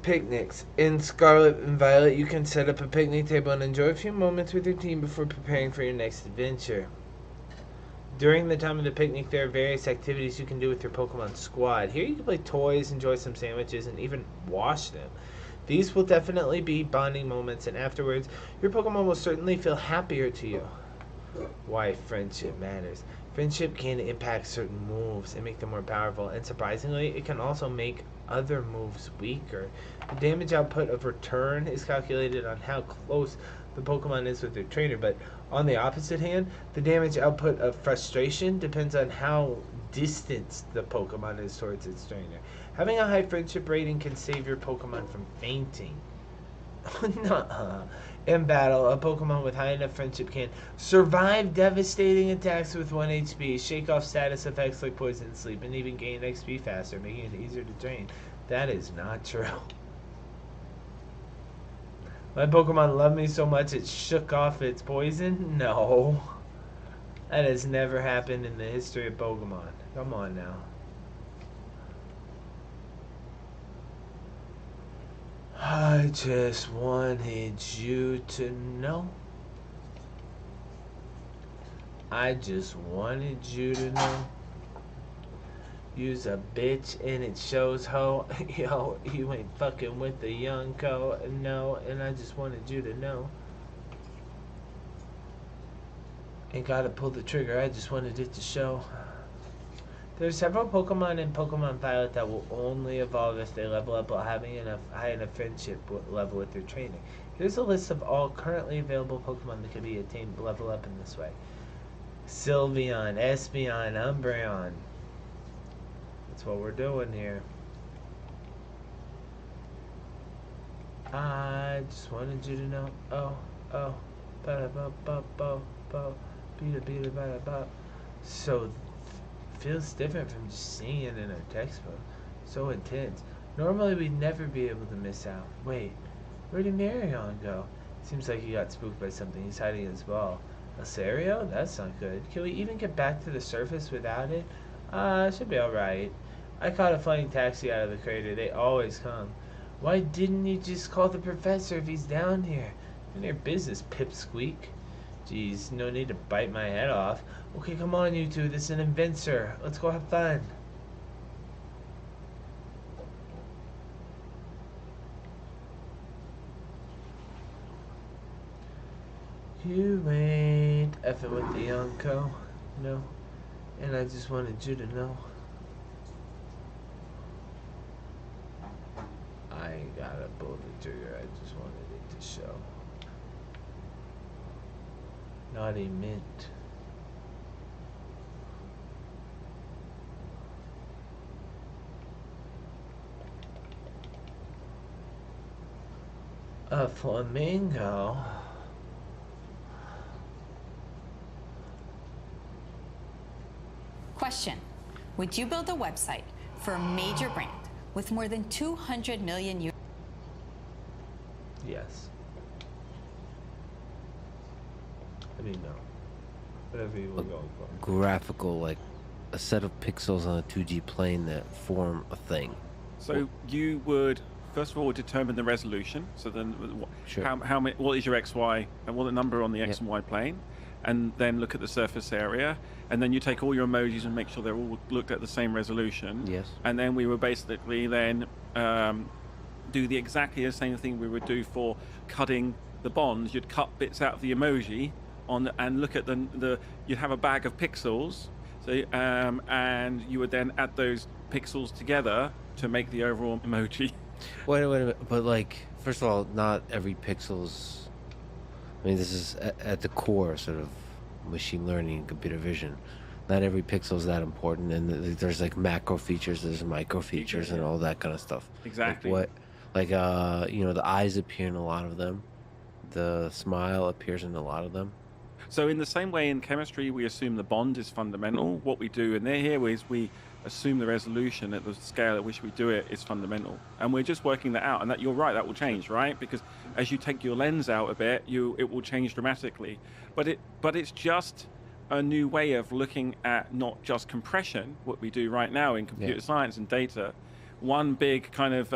Picnics. In Scarlet and Violet, you can set up a picnic table and enjoy a few moments with your team before preparing for your next adventure. During the time of the picnic, there are various activities you can do with your Pokemon squad. Here you can play toys, enjoy some sandwiches, and even wash them. These will definitely be bonding moments, and afterwards, your Pokemon will certainly feel happier to you. Why friendship matters. Friendship can impact certain moves and make them more powerful, and surprisingly, it can also make other moves weaker. The damage output of return is calculated on how close the Pokemon is with their trainer, but on the opposite hand, the damage output of frustration depends on how distant the Pokemon is towards its trainer. Having a high friendship rating can save your Pokemon from fainting. Nuh-uh. In battle, a Pokemon with high enough friendship can survive devastating attacks with 1 HP, shake off status effects like poison and sleep, and even gain XP faster, making it easier to train. That is not true. My Pokemon loved me so much it shook off its poison? No. That has never happened in the history of Pokemon. Come on now. I just wanted you to know. I just wanted you to know. You's a bitch and it shows, ho. Yo, you ain't fucking with the young co. No, and I just wanted you to know. Ain't gotta pull the trigger, I just wanted it to show. There are several Pokemon in Pokemon Violet that will only evolve if they level up while having high enough friendship level with their trainer. Here's a list of all currently available Pokemon that can be attained to level up in this way. Sylveon, Espeon, Umbreon. That's what we're doing here. I just wanted you to know. Oh, ba-da-ba-ba-ba-ba, beat-a-beat-a-ba-da-ba. So feels different from just seeing it in our textbook. So intense. Normally we'd never be able to miss out. Wait, where did Marion go? Seems like he got spooked by something. He's hiding his ball. Asario? That's not good. Can we even get back to the surface without it? Should be alright. I caught a flying taxi out of the crater. They always come. Why didn't you just call the professor if he's down here? None of your business, pipsqueak. Jeez, no need to bite my head off. Okay, come on, you two. This is an adventure. Let's go have fun. You ain't effing with the young co. No. And I just wanted you to know. I ain't gotta pull the trigger. I just wanted it to show. Naughty mint. A flamingo? Question. Would you build a website for a major brand with more than 200 million users? Yes. I mean, no. Whatever you were going for. Graphical, like a set of pixels on a 2D plane that form a thing. So you would first of all determine the resolution. So then, Sure. how many? What is your x, y, and what the number on the x Yep. and y plane, and then look at the surface area, and then you take all your emojis and make sure they're all looked at the same resolution. Yes. And then we were basically then do exactly the same thing we would do for cutting the bonds. You'd cut bits out of the emoji and look at you'd have a bag of pixels, so and you would then add those pixels together to make the overall emoji. Wait a minute. But like, first of all, not every pixel's. I mean, this is at the core sort of machine learning and computer vision. Not every pixel is that important, and there's like macro features, there's micro features, and all that kind of stuff. Exactly. Like the eyes appear in a lot of them, the smile appears in a lot of them. So in the same way in chemistry, we assume the bond is fundamental. What we do in here is we assume the resolution at the scale at which we do it is fundamental. And we're just working that out. And that, you're right, that will change, right? Because as you take your lens out a bit, it will change dramatically. But it's just a new way of looking at not just compression, what we do right now in computer science and data. One big kind of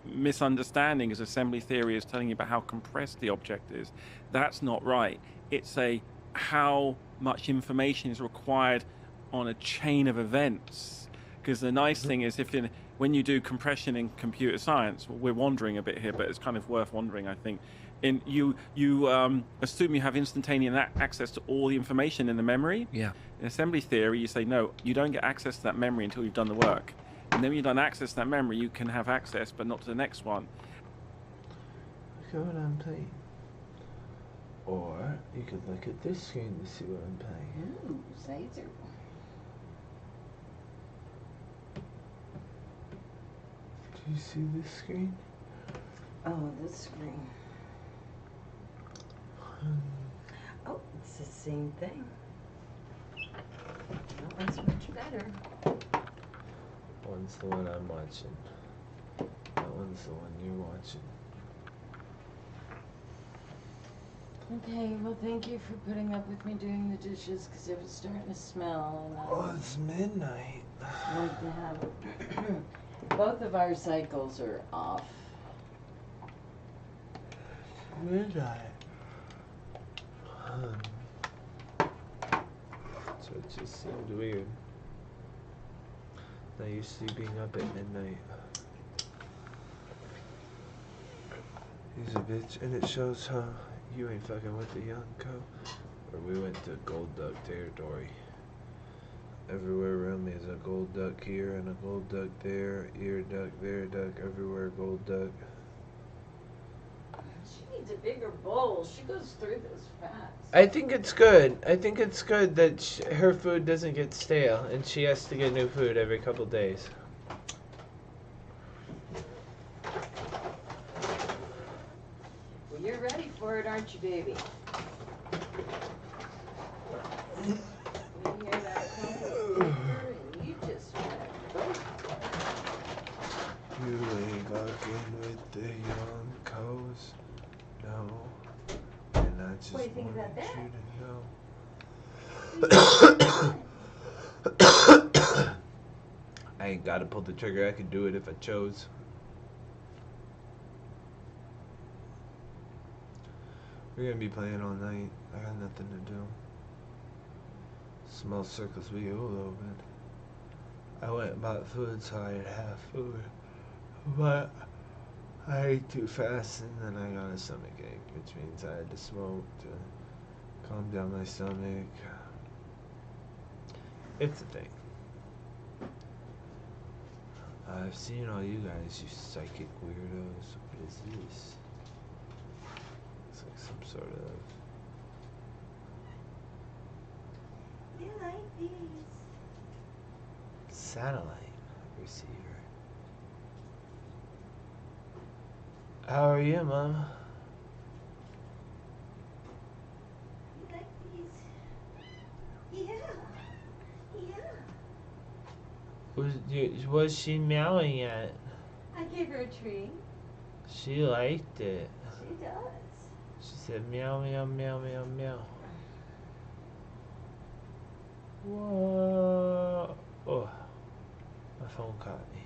misunderstanding is assembly theory is telling you about how compressed the object is. That's not right. It's how much information is required on a chain of events. Because the nice thing is, when you do compression in computer science, we're wandering a bit here, but it's kind of worth wandering, I think. You assume you have instantaneous access to all the information in the memory. Yeah. In assembly theory, you say no, you don't get access to that memory until you've done the work. And then when you've done access to that memory, you can have access, but not to the next one. Look at what I'm playing. Or you could look at this screen to see what I'm playing. Ooh, Caesar. Do you see this screen? Oh, this screen. Oh, it's the same thing. That one's much better. One's the one I'm watching. That one's the one you're watching. Okay, well, thank you for putting up with me doing the dishes because it was starting to smell, and Oh, it's midnight. I'd like to have both of our cycles are off. Midnight. So it just seemed weird. Not used to being up at midnight. He's a bitch, and it shows how you ain't fucking with the young co. Or we went to gold duck territory. Everywhere around me is a gold duck here and a gold duck there, ear duck, there duck, everywhere gold duck. She needs a bigger bowl. She goes through this fast. I think it's good. I think it's good that her food doesn't get stale and she has to get new food every couple days. Well, you're ready for it, aren't you, baby? You hear that comfort and you just want to You ain't fucking with the young co's, no. And I just What do you think wanted about that? you to know. I ain't gotta pull the trigger, I could do it if I chose. We're gonna be playing all night. I got nothing to do. Small circles we all open. I went and bought food so I'd have food. But I ate too fast and then I got a stomach ache, which means I had to smoke to calm down my stomach. It's a thing. I've seen all you guys, you psychic weirdos. What is this? It's like some sort of... You like these? satellite receiver. How are you, Mom? You like these? Yeah. Was she meowing at? I gave her a treat. She liked it. She does. She said meow, meow, meow, meow, meow. Whoa. Oh, my phone caught me.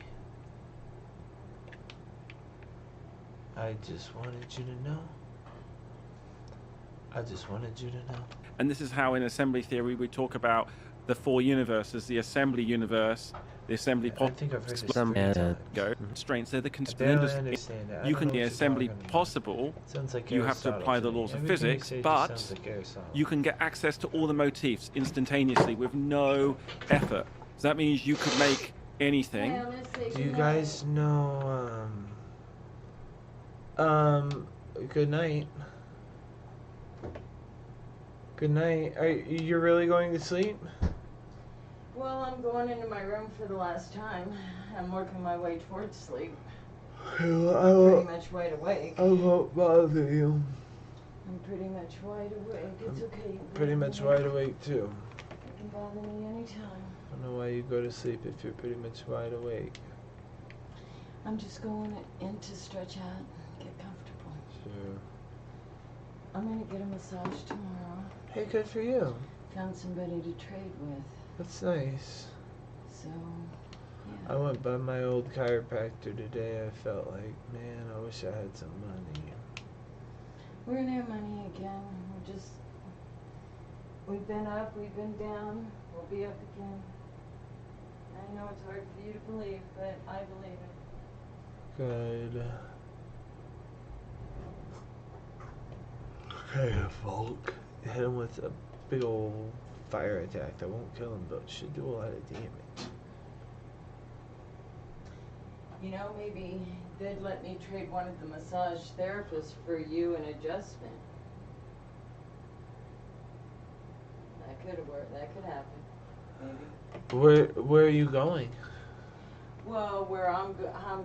I just wanted you to know. I just wanted you to know. And this is how in assembly theory we talk about the four universes, the assembly universe, The assembly I think I've heard this 3 times. go constraints. They're the I barely constraints. understand it. I You don't can know the what you're assembly talking about. possible. Sounds like You have to Aristotle apply the me. laws of Everything you physics, say just but sounds like Aristotle. you can get access to all the motifs instantaneously with no effort. So that means you could make anything. Hey, I'm gonna say Do you goodnight. guys know, good night. Good night. Are you really going to sleep? Well, I'm going into my room for the last time. I'm working my way towards sleep. Pretty much wide awake. I won't bother you. I'm pretty much wide awake. It's okay. You can Pretty bother much me. wide awake too. You can bother me anytime. I don't know why you go to sleep if you're pretty much wide awake. I'm just going in to stretch out, get comfortable. Sure. I'm gonna get a massage tomorrow. Hey, good for you. Found somebody to trade with. That's nice. So, I yeah. went by my old chiropractor today. I felt like, man, I wish I had some money. We're gonna have money again. We've been up, we've been down, we'll be up again. I know it's hard for you to believe, but I believe it. Good. Okay, Volk. Hit him with a big old fire attack. That won't kill him, but should do a lot of damage. You know, maybe they'd let me trade one of the massage therapists for you an adjustment. That could work. That could happen. Maybe. Where are you going? Well, where I'm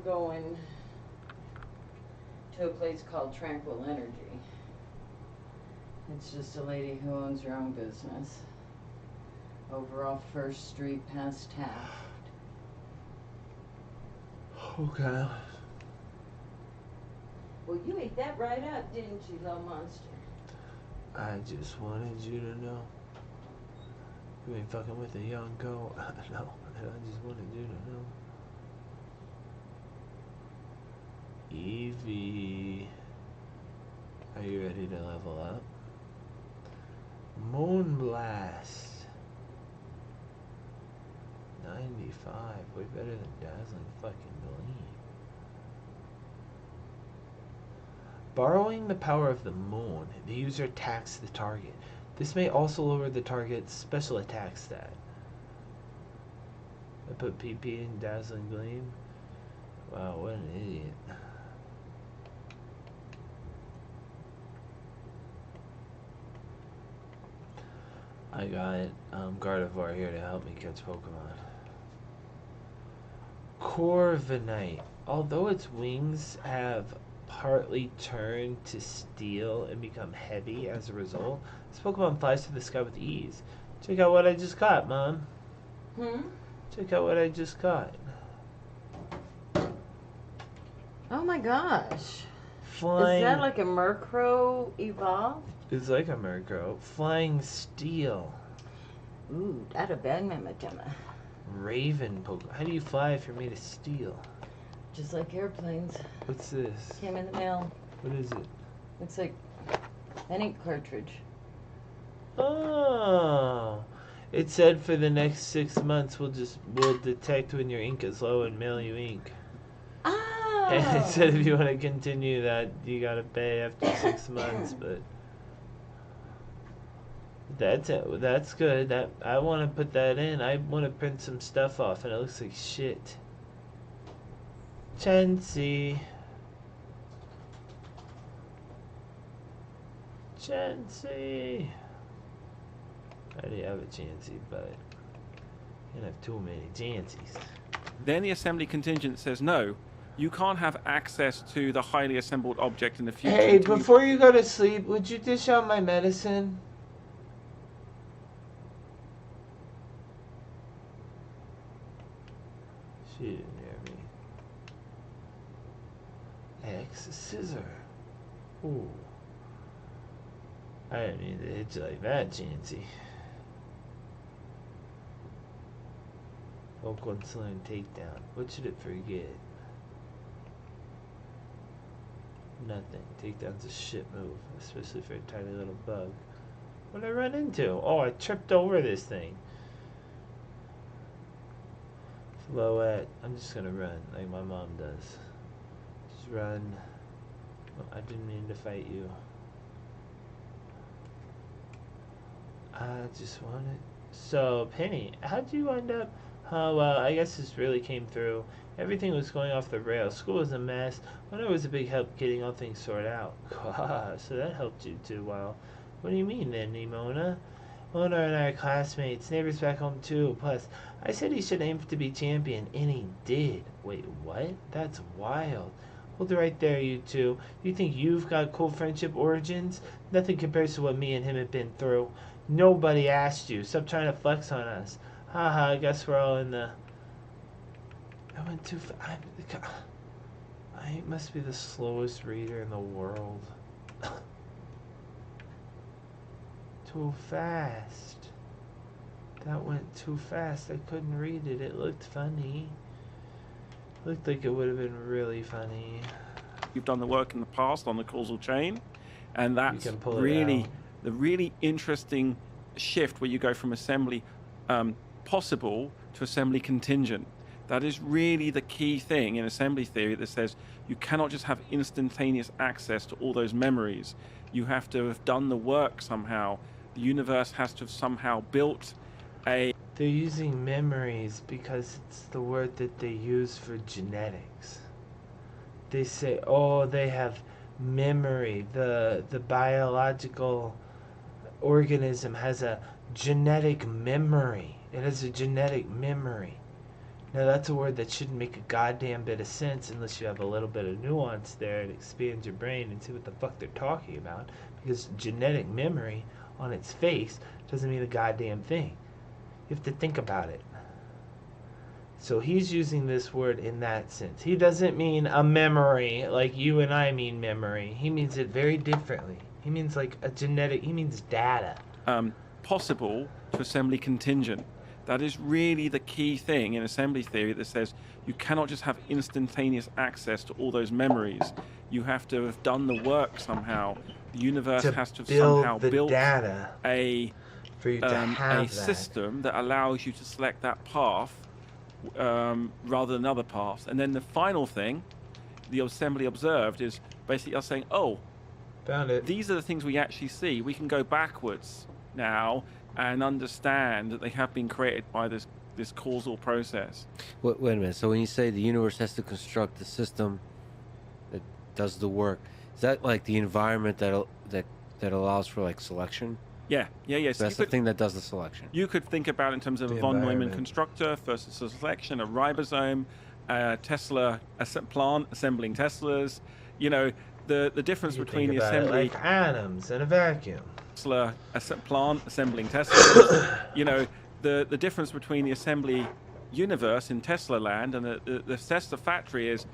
going to a place called Tranquil Energy. It's just a lady who owns her own business. Over off First Street past Taft. Okay. Well, you ate that right up, didn't you, little monster? I just wanted you to know. You ain't fucking with a young girl. No, I just wanted you to know. Evie. Are you ready to level up? Moonblast. 95. Way better than Dazzling fucking Gleam. Borrowing the power of the moon, the user attacks the target. This may also lower the target's special attack stat. I put PP in Dazzling Gleam. Wow, what an idiot. I got Gardevoir here to help me catch Pokemon. Corviknight. Although its wings have partly turned to steel and become heavy as a result, this Pokemon flies through the sky with ease. Check out what I just got, Mom. Check out what I just got. Oh my gosh. Flying. Is that like a Murkrow evolved? It's like a Murkrow. Flying Steel. Ooh, that a bad Mamatema. Raven Pokemon. How do you fly if you're made of steel? Just like airplanes. What's this? Came in the mail. What is it? Looks like an ink cartridge. Oh. It said for the next 6 months we'll detect when your ink is low and mail you ink. Oh! And it said if you want to continue that, you gotta pay after 6 months, but that's it. That's good. That I want to put that in. I want to print some stuff off, and it looks like shit. Chansey. Chansey. I already have a Chansey, but I can't have too many Chanseys. Then the assembly contingent says no. You can't have access to the highly assembled object in the future. Hey, until you- before you go to sleep, would you dish out my medicine? She didn't hear me. X scissor. Ooh. I didn't mean to hit you like that, Chansey. Oakland Slam takedown. What should it forget? Nothing. Takedown's a shit move, especially for a tiny little bug. What did I run into? Oh, I tripped over this thing. Floette. I'm just gonna run like my mom does. Just run. Oh, I didn't mean to fight you. I just wanted. So, Penny, how'd you end up? Oh, well, I guess this really came through. Everything was going off the rails. School was a mess. Wonder was a big help getting all things sorted out. So that helped you too. Well, what do you mean then, Nimona? Mona and I are classmates, neighbors back home too. Plus, I said he should aim to be champion, and he did. Wait, what? That's wild. Hold it right there, you two. You think you've got cool friendship origins? Nothing compares to what me and him have been through. Nobody asked you. Stop trying to flex on us. Haha, I guess we're all in the... I went too fast. I must be the slowest reader in the world. Too fast. That went too fast. I couldn't read it. It looked funny. Looked like it would have been really funny. You've done the work in the past on the causal chain, and that's You can pull it really out. the really interesting shift where you go from assembly possible to assembly contingent. That is really the key thing in assembly theory that says you cannot just have instantaneous access to all those memories. You have to have done the work somehow. The universe has to have somehow built a... They're using memories because it's the word that they use for genetics. They say, oh, they have memory. The biological organism has a genetic memory. It has a genetic memory. Now that's a word that shouldn't make a goddamn bit of sense unless you have a little bit of nuance there and expand your brain and see what the fuck they're talking about. Because genetic memory on its face doesn't mean a goddamn thing. You have to think about it. So he's using this word in that sense. He doesn't mean a memory like you and I mean memory. He means it very differently. He means like a genetic, he means data. possible to assembly contingent. That is really the key thing in assembly theory that says you cannot just have instantaneous access to all those memories. You have to have done the work somehow. The universe has to have somehow built data a for you to have a system that allows you to select that path rather than other paths. And then the final thing the assembly observed is basically us saying, oh, Found it. these are the things we actually see. We can go backwards now and understand that they have been created by this causal process. Wait a minute. So when you say the universe has to construct the system that does the work, is that like the environment that allows for like selection? Yeah. So that's the thing that does the selection. You could think about it in terms of The a von Neumann environment. constructor versus a selection, a ribosome, a Tesla plant assembling Teslas. You know, the difference You between think the about it assembly like atoms in a vacuum. Tesla plant assembling Teslas. You know, the difference between the assembly universe in Tesla land and the Tesla factory is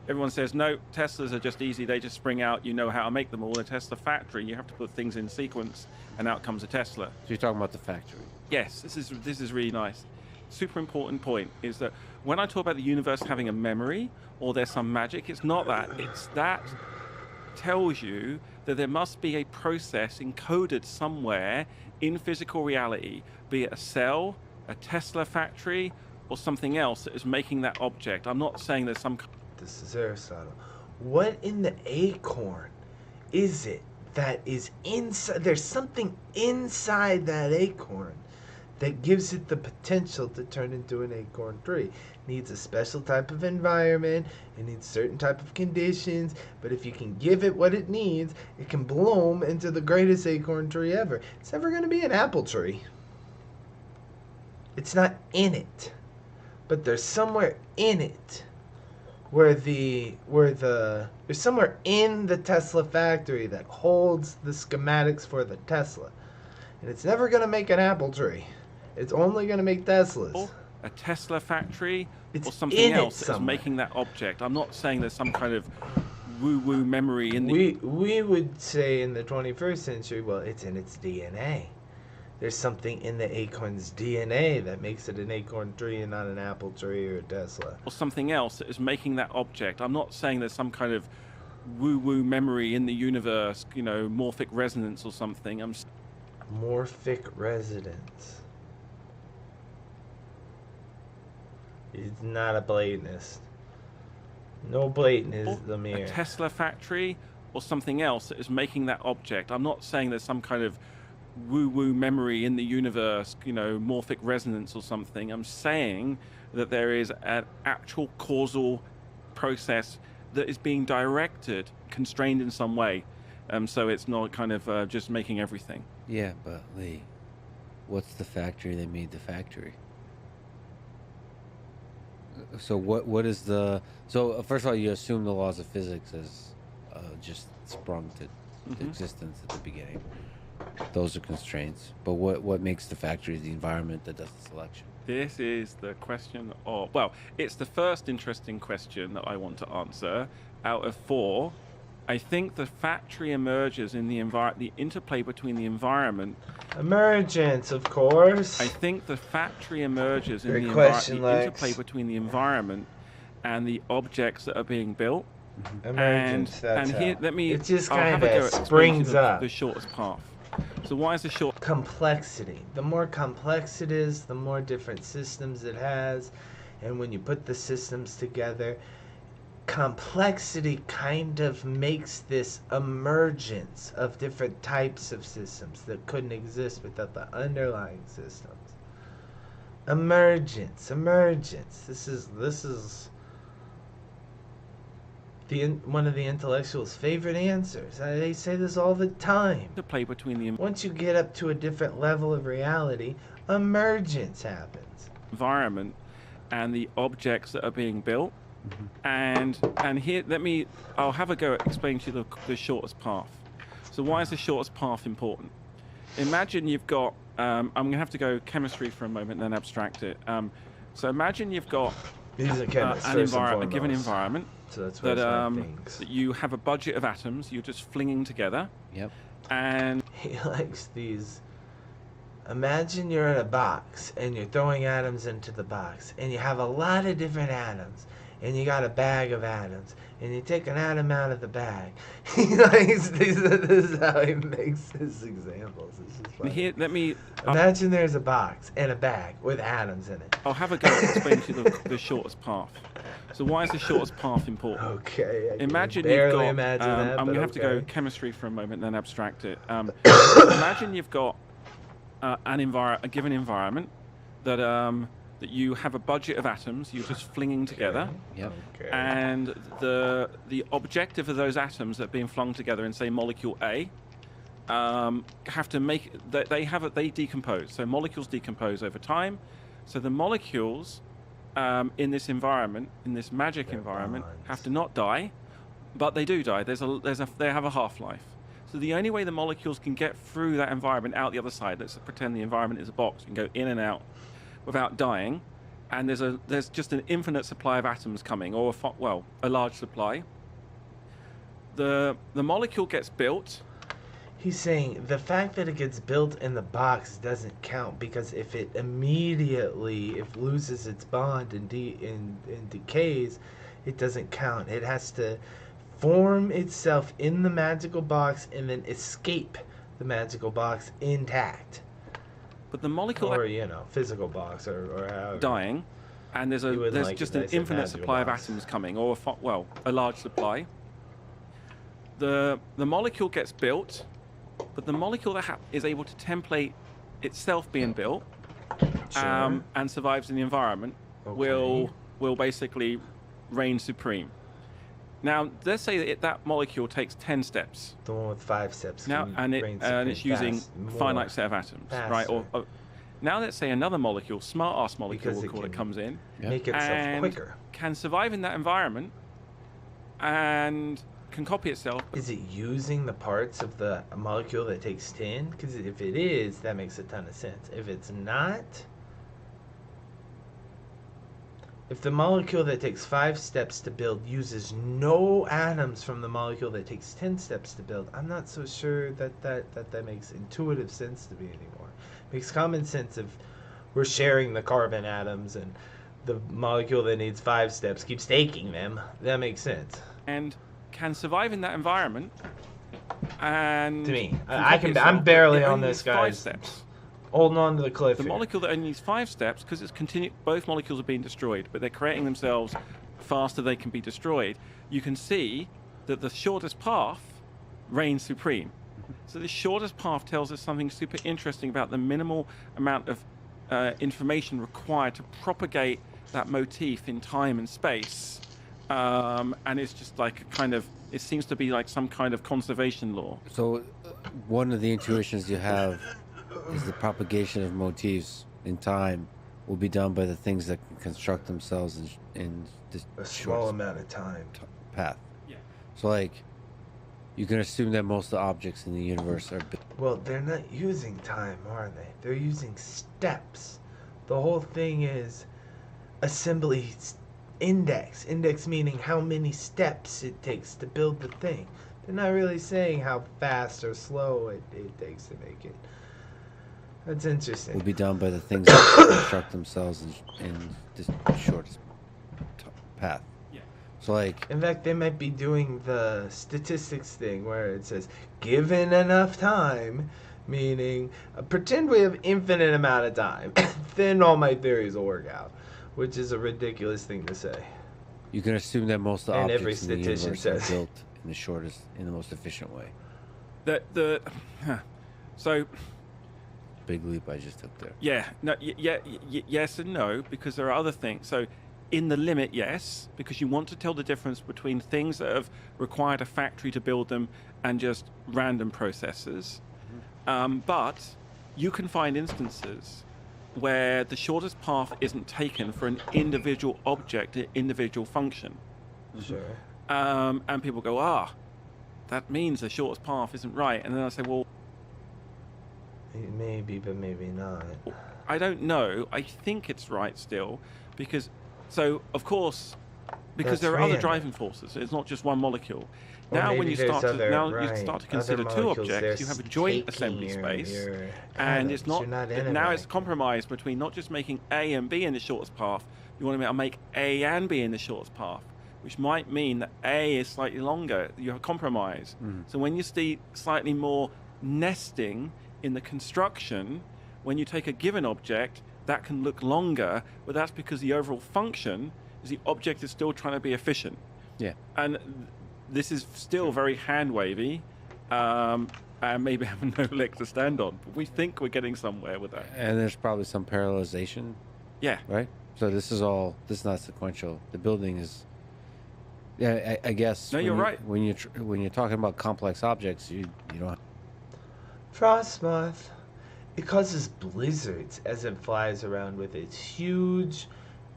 everyone says, no, Teslas are just easy. They just spring out. You know how to make them all. The Tesla factory, you have to put things in sequence, and out comes a Tesla. So you're talking about the factory. Yes, this is really nice. Super important point is that when I talk about the universe having a memory or there's some magic, it's not that. It's that tells you that there must be a process encoded somewhere in physical reality, be it a cell, a Tesla factory, or something else that is making that object. I'm not saying there's some... This is Aristotle. What in the acorn is it that is inside? There's something inside that acorn that gives it the potential to turn into an acorn tree. It needs a special type of environment. It needs certain type of conditions. But if you can give it what it needs, it can bloom into the greatest acorn tree ever. It's never going to be an apple tree. It's not in it. But there's somewhere in it there's somewhere in the Tesla factory that holds the schematics for the Tesla. And it's never going to make an apple tree. It's only going to make Teslas. a Tesla factory It's or something in it else that is somewhere. making that object. I'm not saying there's some kind of woo-woo memory in the... We would say in the 21st century, well, it's in its DNA. There's something in the acorn's DNA that makes it an acorn tree and not an apple tree or a Tesla. or something else that is making that object. I'm not saying there's some kind of woo-woo memory in the universe, you know, morphic resonance or something. Morphic resonance. He's not a Platonist. No Platonism a here. Tesla factory or something else that is making that object. I'm not saying there's some kind of woo-woo memory in the universe, you know, morphic resonance or something. I'm saying that there is an actual causal process that is being directed, constrained in some way. So it's not kind of just making everything. Yeah, but Lee, what's the factory that made the factory? So what is the... So first of all, you assume the laws of physics as just sprung to existence at the beginning. Those are constraints. But what makes the factory the environment that does the selection? This is the question of... Well, it's the first interesting question that I want to answer out of 4. I think the factory emerges in the interplay between the environment... Emergence, of course. I think the factory emerges in Great the question, interplay Lex. between the environment and the objects that are being built. Emergence, that's and here, how. let me... It just I'll kind have a go of at explaining springs the, up. the shortest path. So why is the short... Complexity. The more complex it is, the more different systems it has. And when you put the systems together, complexity kind of makes this emergence of different types of systems that couldn't exist without the underlying systems. Emergence. This is one of the intellectuals' favorite answers. They say this all the time. to play between the Once you get up to a different level of reality, emergence happens. environment and the objects that are being built. And here, I'll have a go at explaining to you the shortest path. So why is the shortest path important? Imagine you've got, I'm going to have to go chemistry for a moment and then abstract it. So imagine you've got He's a chemist, a given environment so that's that, what that you have a budget of atoms you're just flinging together. Yep. And He likes these. Imagine you're in a box and you're throwing atoms into the box and you have a lot of different atoms and you got a bag of atoms and you take an atom out of the bag. He likes these. This is how he makes his examples. It's just funny. here, Imagine there's a box and a bag with atoms in it. I'll have a go at explaining to you the shortest path. So why is the shortest path important? Okay. I can Imagine barely you've got. imagine that, I'm but going to have to go okay. chemistry for a moment, then abstract it. Imagine you've got a given environment that that you have a budget of atoms you're just flinging together, Yep. Okay. and the objective of those atoms that are being flung together in, say, molecule A, have to make they decompose. So molecules decompose over time. So the molecules in this environment, in this magic environment, bonds. have to not die, but they do die. They have a half-life. So the only way the molecules can get through that environment out the other side, let's pretend the environment is a box, you can go in and out without dying, and there's just an infinite supply of atoms coming, or a large supply. The molecule gets built. He's saying the fact that it gets built in the box doesn't count because if it immediately loses its bond and decays, it doesn't count. It has to form itself in the magical box and then escape the magical box intact. But the molecule Or, physical box or however. dying, and there's just an infinite supply of atoms coming, or a large supply. The molecule gets built, but the molecule that is able to template itself being built Sure. and survives in the environment will basically reign supreme. Now, let's say that molecule takes 10 steps. The one with 5 steps. Now, and it's using more, finite set of atoms, right? Or now, let's say another molecule, smart-ass molecule, Because we'll call it, comes in, make itself and quicker. can survive in that environment, and can copy itself. Is it using the parts of the molecule that takes 10? Because if it is, that makes a ton of sense. If it's not, if the molecule that takes 5 steps to build uses no atoms from the molecule that takes 10 steps to build, I'm not so sure that makes intuitive sense to me anymore. It makes common sense if we're sharing the carbon atoms and the molecule that needs 5 steps keeps taking them. That makes sense. And can survive in that environment, and To me, can copy itself, I'm barely but it on only this needs 5 guy's steps. holding on to the cliff. The here. molecule that only needs 5 steps, because it's both molecules are being destroyed, but they're creating themselves faster they can be destroyed. You can see that the shortest path reigns supreme. So the shortest path tells us something super interesting about the minimal amount of information required to propagate that motif in time and space. And it's just like a kind of, it seems to be like some kind of conservation law. So one of the intuitions you have is the propagation of motifs in time will be done by the things that can construct themselves in this A small amount of time. path. Yeah. So like, you can assume that most of the objects in the universe are. Well, they're not using time, are they? They're using steps. The whole thing is assembly index. Index meaning how many steps it takes to build the thing. They're not really saying how fast or slow it takes to make it. That's interesting. Will be done by the things that can construct themselves in this shortest path. Yeah. So like, In fact, they might be doing the statistics thing where it says, given enough time, meaning pretend we have infinite amount of time, then all my theories will work out, which is a ridiculous thing to say. you can assume that most of the And every objects in the statistician universe says. are built in the most efficient way. So Big leap I just took there. yeah, no, yes and no, because there are other things. So in the limit, yes, because you want to tell the difference between things that have required a factory to build them and just random processes. But you can find instances where the shortest path isn't taken for an individual object, an individual function. Sure. And people go, that means the shortest path isn't right. And then I say, well, Maybe, but maybe not. I don't know. I think it's right still, because, so of course, because That's there are other random. driving forces. It's not just one molecule. Or Now, when maybe you there's start to other- now you right, start to other consider two molecules, objects, you they're have a joint taking assembly your space, and atoms. it's not. You're not Now it's innovating. compromised between not just making A and B in the shortest path. You want to make A and B in the shortest path, which might mean that A is slightly longer. You have a compromise. So when you see slightly more nesting in the construction, when you take a given object, that can look longer, but that's because the overall function is the object is still trying to be efficient. Yeah. And this is still very hand-wavy, and maybe have no leg to stand on. But we think we're getting somewhere with that. And there's probably some parallelization, Yeah. right? So this is not sequential. The building is. Yeah, I guess. No, you're right. When you're talking about complex objects, you don't. Frost moth. It causes blizzards as it flies around with its huge,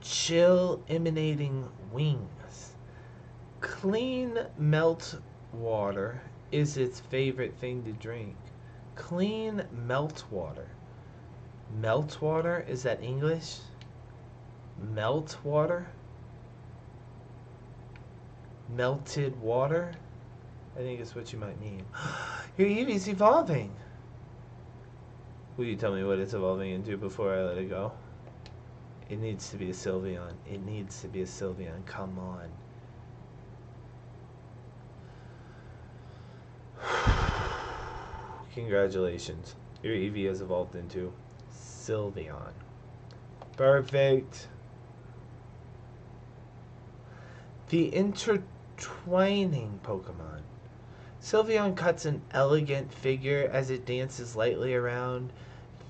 chill emanating wings. Clean melt water is its favorite thing to drink. Clean melt water. Melt water? Is that English? Melt water? Melted water? I think it's what you might mean. Your Eevee's evolving. Will you tell me what it's evolving into before I let it go? It needs to be a Sylveon. It needs to be a Sylveon. Come on. Congratulations. Your Eevee has evolved into Sylveon. Perfect. The intertwining Pokemon. Sylveon cuts an elegant figure as it dances lightly around,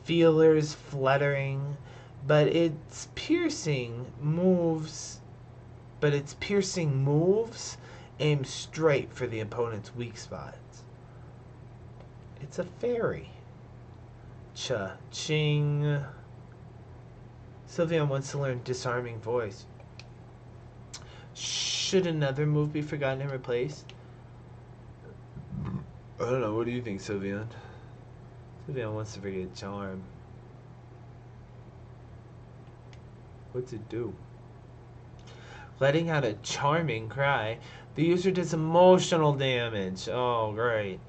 feelers fluttering, but its piercing moves aim straight for the opponent's weak spots. It's a fairy. Cha-ching. Sylveon wants to learn Disarming Voice. Should another move be forgotten and replaced? I don't know. What do you think, Sylveon? Sylveon wants to forget Charm. What's it do? Letting out a charming cry, the user does emotional damage. Oh, great.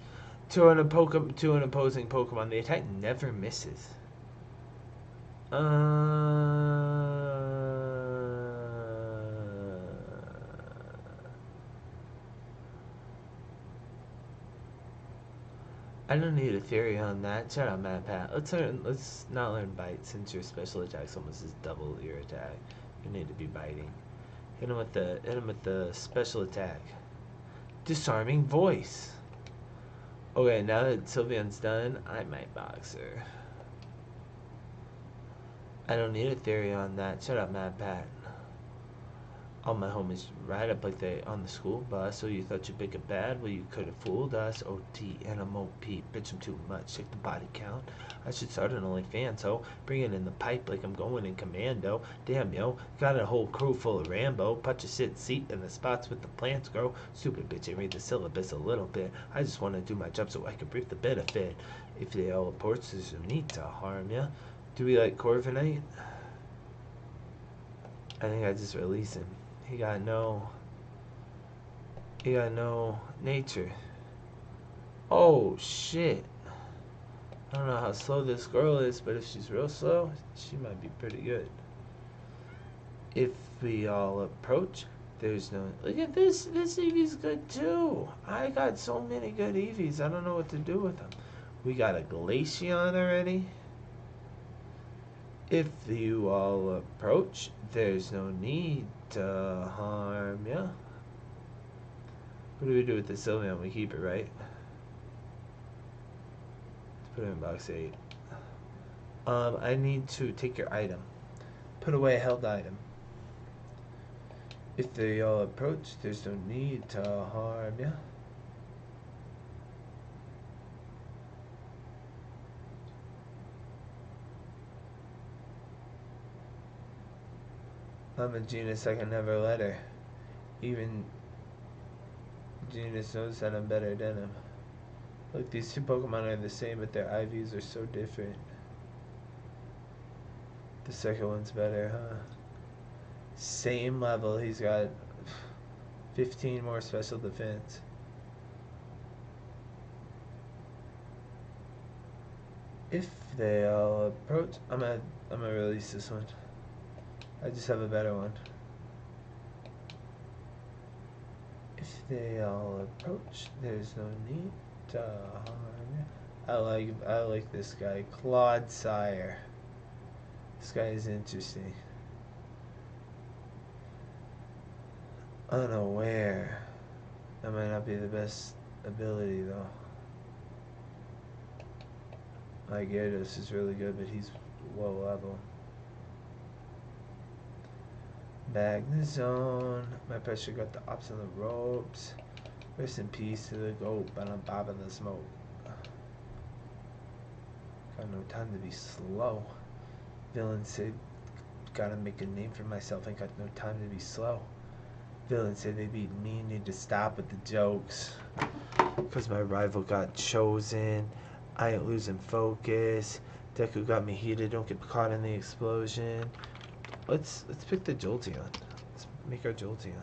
To an opposing Pokemon, the attack never misses. I don't need a theory on that. Shut up, Matt Pat. Let's not learn bite since your special attack's almost as double your attack. You need to be biting. Hit him with the special attack. Disarming voice. Okay, now that Sylveon's done, I might box her. I don't need a theory on that. Shut up, Matt Pat. All my homies ride up like they on the school bus. So you thought you'd pick a bad? Well, you could have fooled us. OT and I'm OP. Bitch, I'm too much. Check the body count. I should start an OnlyFans, ho. Bring it in the pipe like I'm going in commando. Damn, yo. Got a whole crew full of Rambo. Put your shit seat in the spots with the plants grow. Stupid bitch, I read the syllabus a little bit. I just want to do my job so I can reap the benefit. If they all report, there's no need to harm ya. Do we like Corviknight? I think I just release him. He got no nature. Oh shit. I don't know how slow this girl is, but if she's real slow, she might be pretty good. If we all approach, there's no... Look at this. This Eevee's good too. I got so many good Eevees. I don't know what to do with them. We got a Glaceon already. If you all approach, there's no need to harm ya. What do we do with the Sylveon? We keep it, right? Let's put it in box 8. I need to take your item. Put away a held item. If they all approach, there's no need to harm ya. I'm a genius, I can never let her. Even Genius knows that I'm better than him. Look, these two Pokemon are the same, but their IVs are so different. The second one's better, huh? Same level, he's got 15 more special defense. If they all approach, I'm gonna release this one. I just have a better one. If they all approach, there's no need to harm. I like this guy, Claude Sire. This guy is interesting. Unaware. That might not be the best ability though. My Gyarados is really good, but he's low level. Magnezone. My pressure got the ups on the ropes. Rest in peace to the goat, but I'm bobbing the smoke. Got no time to be slow. Villain said, gotta make a name for myself. Ain't got no time to be slow. Villain said they beat me, need to stop with the jokes. Cause my rival got chosen. I ain't losing focus. Deku got me heated, don't get caught in the explosion. Let's pick the Jolteon. Let's make our Jolteon.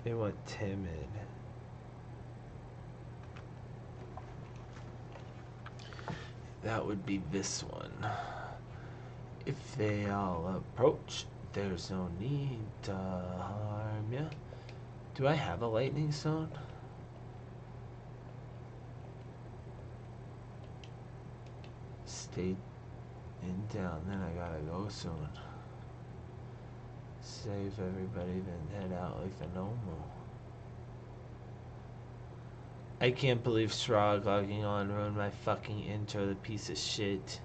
They want timid. That would be this one. If they all approach, there's no need to harm ya. Do I have a lightning stone? Stay in town, then I gotta go soon. Save everybody, then head out like the normal. I can't believe Shrog logging on ruined my fucking intro, the piece of shit.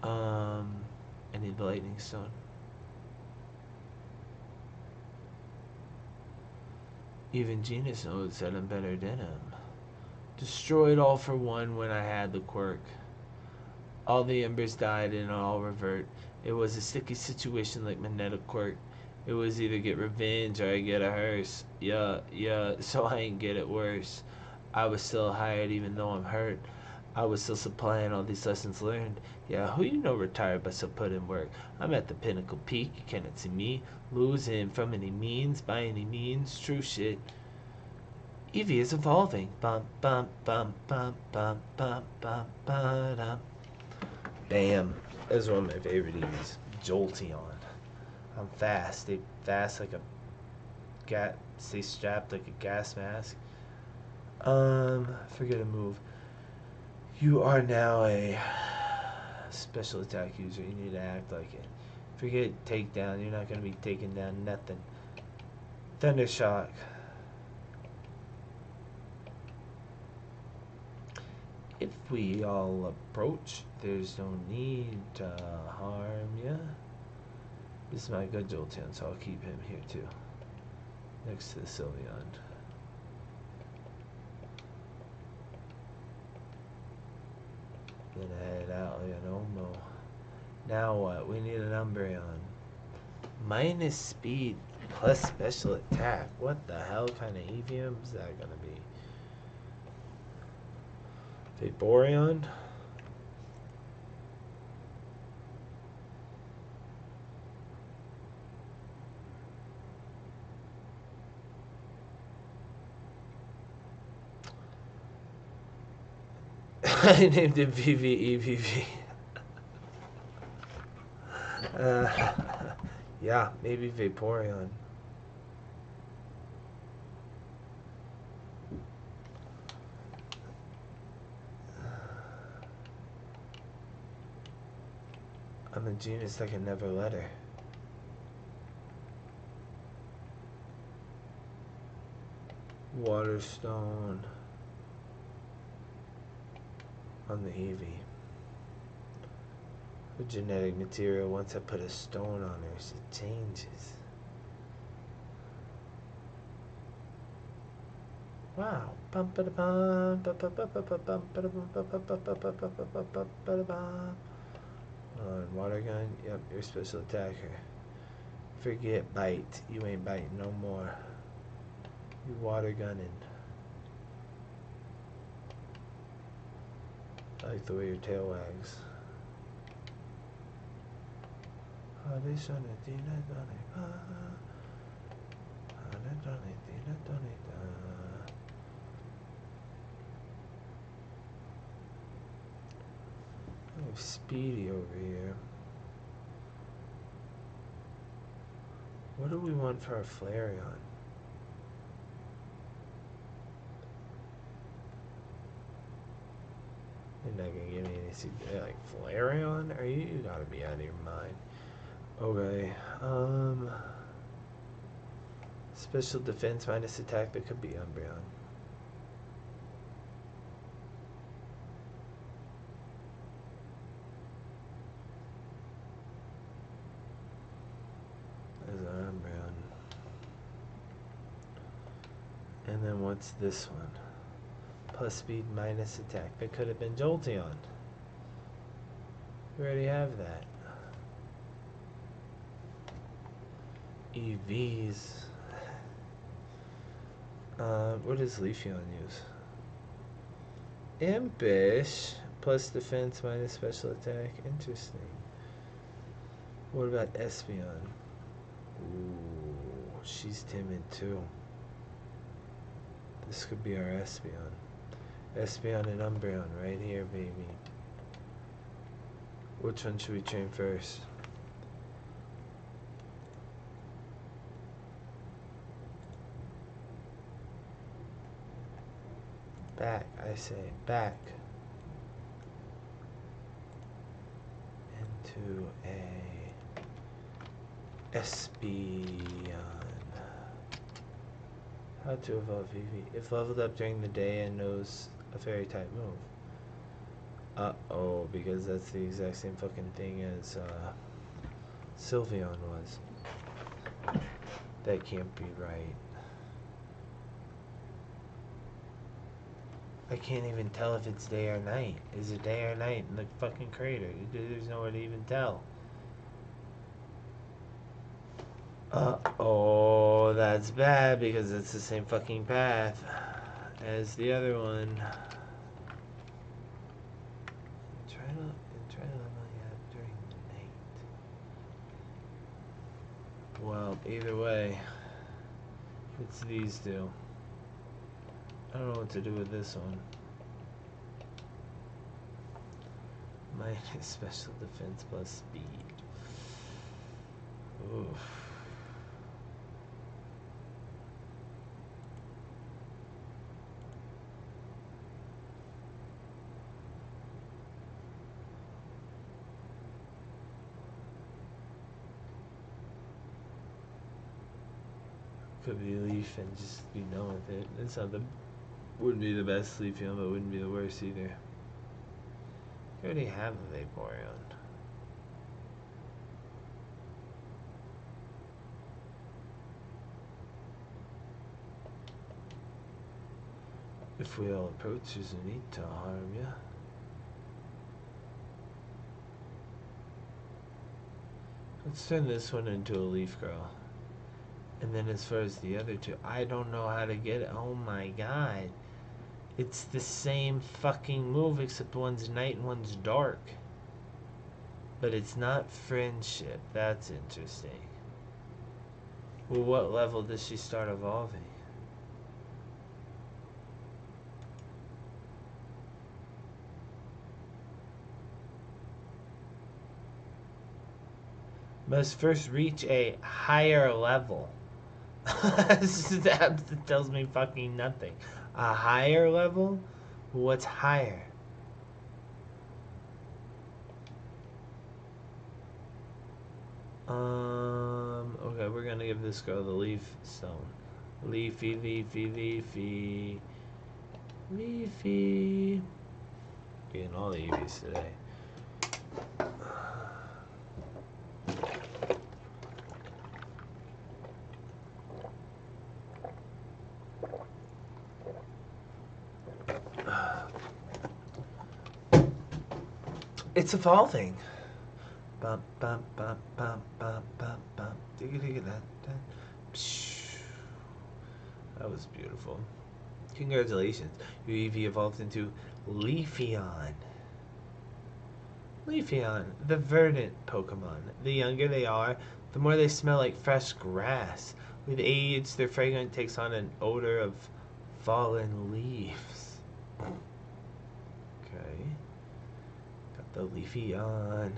I need the lightning stone. Even Genius knows that I'm better than him. Destroyed all for one when I had the quirk. All the embers died and all revert. It was a sticky situation like magnetic quirk. It was either get revenge or I get a hearse. Yeah, so I ain't get it worse. I was still hired even though I'm hurt. I was still supplying all these lessons learned. Yeah, who you know retired but still put in work. I'm at the pinnacle peak, you cannot see me losing from any means, by any means, true shit. Eevee is evolving. Bum bum bum bum bum bum bum bum. Bam. That's one of my favorite Eevees. Jolteon. I'm fast. They fast like a cat stay strapped like a gas mask. Forget a move. You are now a special attack user. You need to act like it. Forget takedown. You're not gonna be taking down nothing. Thunder shock. If we all approach, there's no need to harm ya. This is my good Jolteon, so I'll keep him here too. Next to the Sylveon. Then I head out like an Omo. Now what? We need an Umbreon. Minus speed plus special attack. What the hell kind of EVM is that gonna be? Vaporeon? I named it VVEVV. Yeah, maybe Vaporeon. I'm a genius that can never let her. Waterstone on the Eevee. Her genetic material, once I put a stone on her, she changes. Wow. Water gun, yep, you're a special attacker. Forget bite, you ain't biting no more. You water gunning. I like the way your tail wags. Speedy over here. What do we want for our Flareon? You're not gonna give me any like Flareon? Are you? You gotta be out of your mind. Okay. Special defense minus attack. That could be Umbreon. There's an Umbreon. And then what's this one? Plus speed minus attack. That could have been Jolteon. We already have that. EVs. What does Leafeon use? Impish plus defense minus special attack. Interesting. What about Espeon? Ooh, she's timid too. This could be our Espeon. Espeon and Umbreon right here, baby. Which one should we train first? Back, I say, back. Into a Espeon. How to evolve Eevee. If leveled up during the day and knows a fairy type move. Uh-oh, because that's the exact same fucking thing as Sylveon was. That can't be right. I can't even tell if it's day or night. Is it day or night in the fucking crater? There's nowhere to even tell. Oh, that's bad because it's the same fucking path as the other one. Try to level up during the night. Well, either way, it's these two. I don't know what to do with this one. Minus special defense plus speed. Oof. Could be Leaf and just be done with it. It's not the wouldn't be the best Leafeon, but wouldn't be the worst either. You already have a Vaporeon. If we all approach, there's a need to harm ya. Let's turn this one into a Leaf Girl. And then as far as the other two, I don't know how to get it. Oh my god. It's the same fucking move except one's night and one's dark. But it's not friendship. That's interesting. Well, what level does she start evolving? Must first reach a higher level. That tells me fucking nothing. A higher level? What's higher? Okay, we're gonna give this girl the Leaf Stone. Leafy, leafy, leafy. Leafy. Getting all the Eevees today. It's evolving. Bum bum bum bum bum bum bum. Digga digga da. That was beautiful. Congratulations. Your Eevee evolved into Leafeon. Leafeon, the verdant Pokemon. The younger they are, the more they smell like fresh grass. With age, their fragrance takes on an odor of fallen leaves. Okay. Got the Leafeon.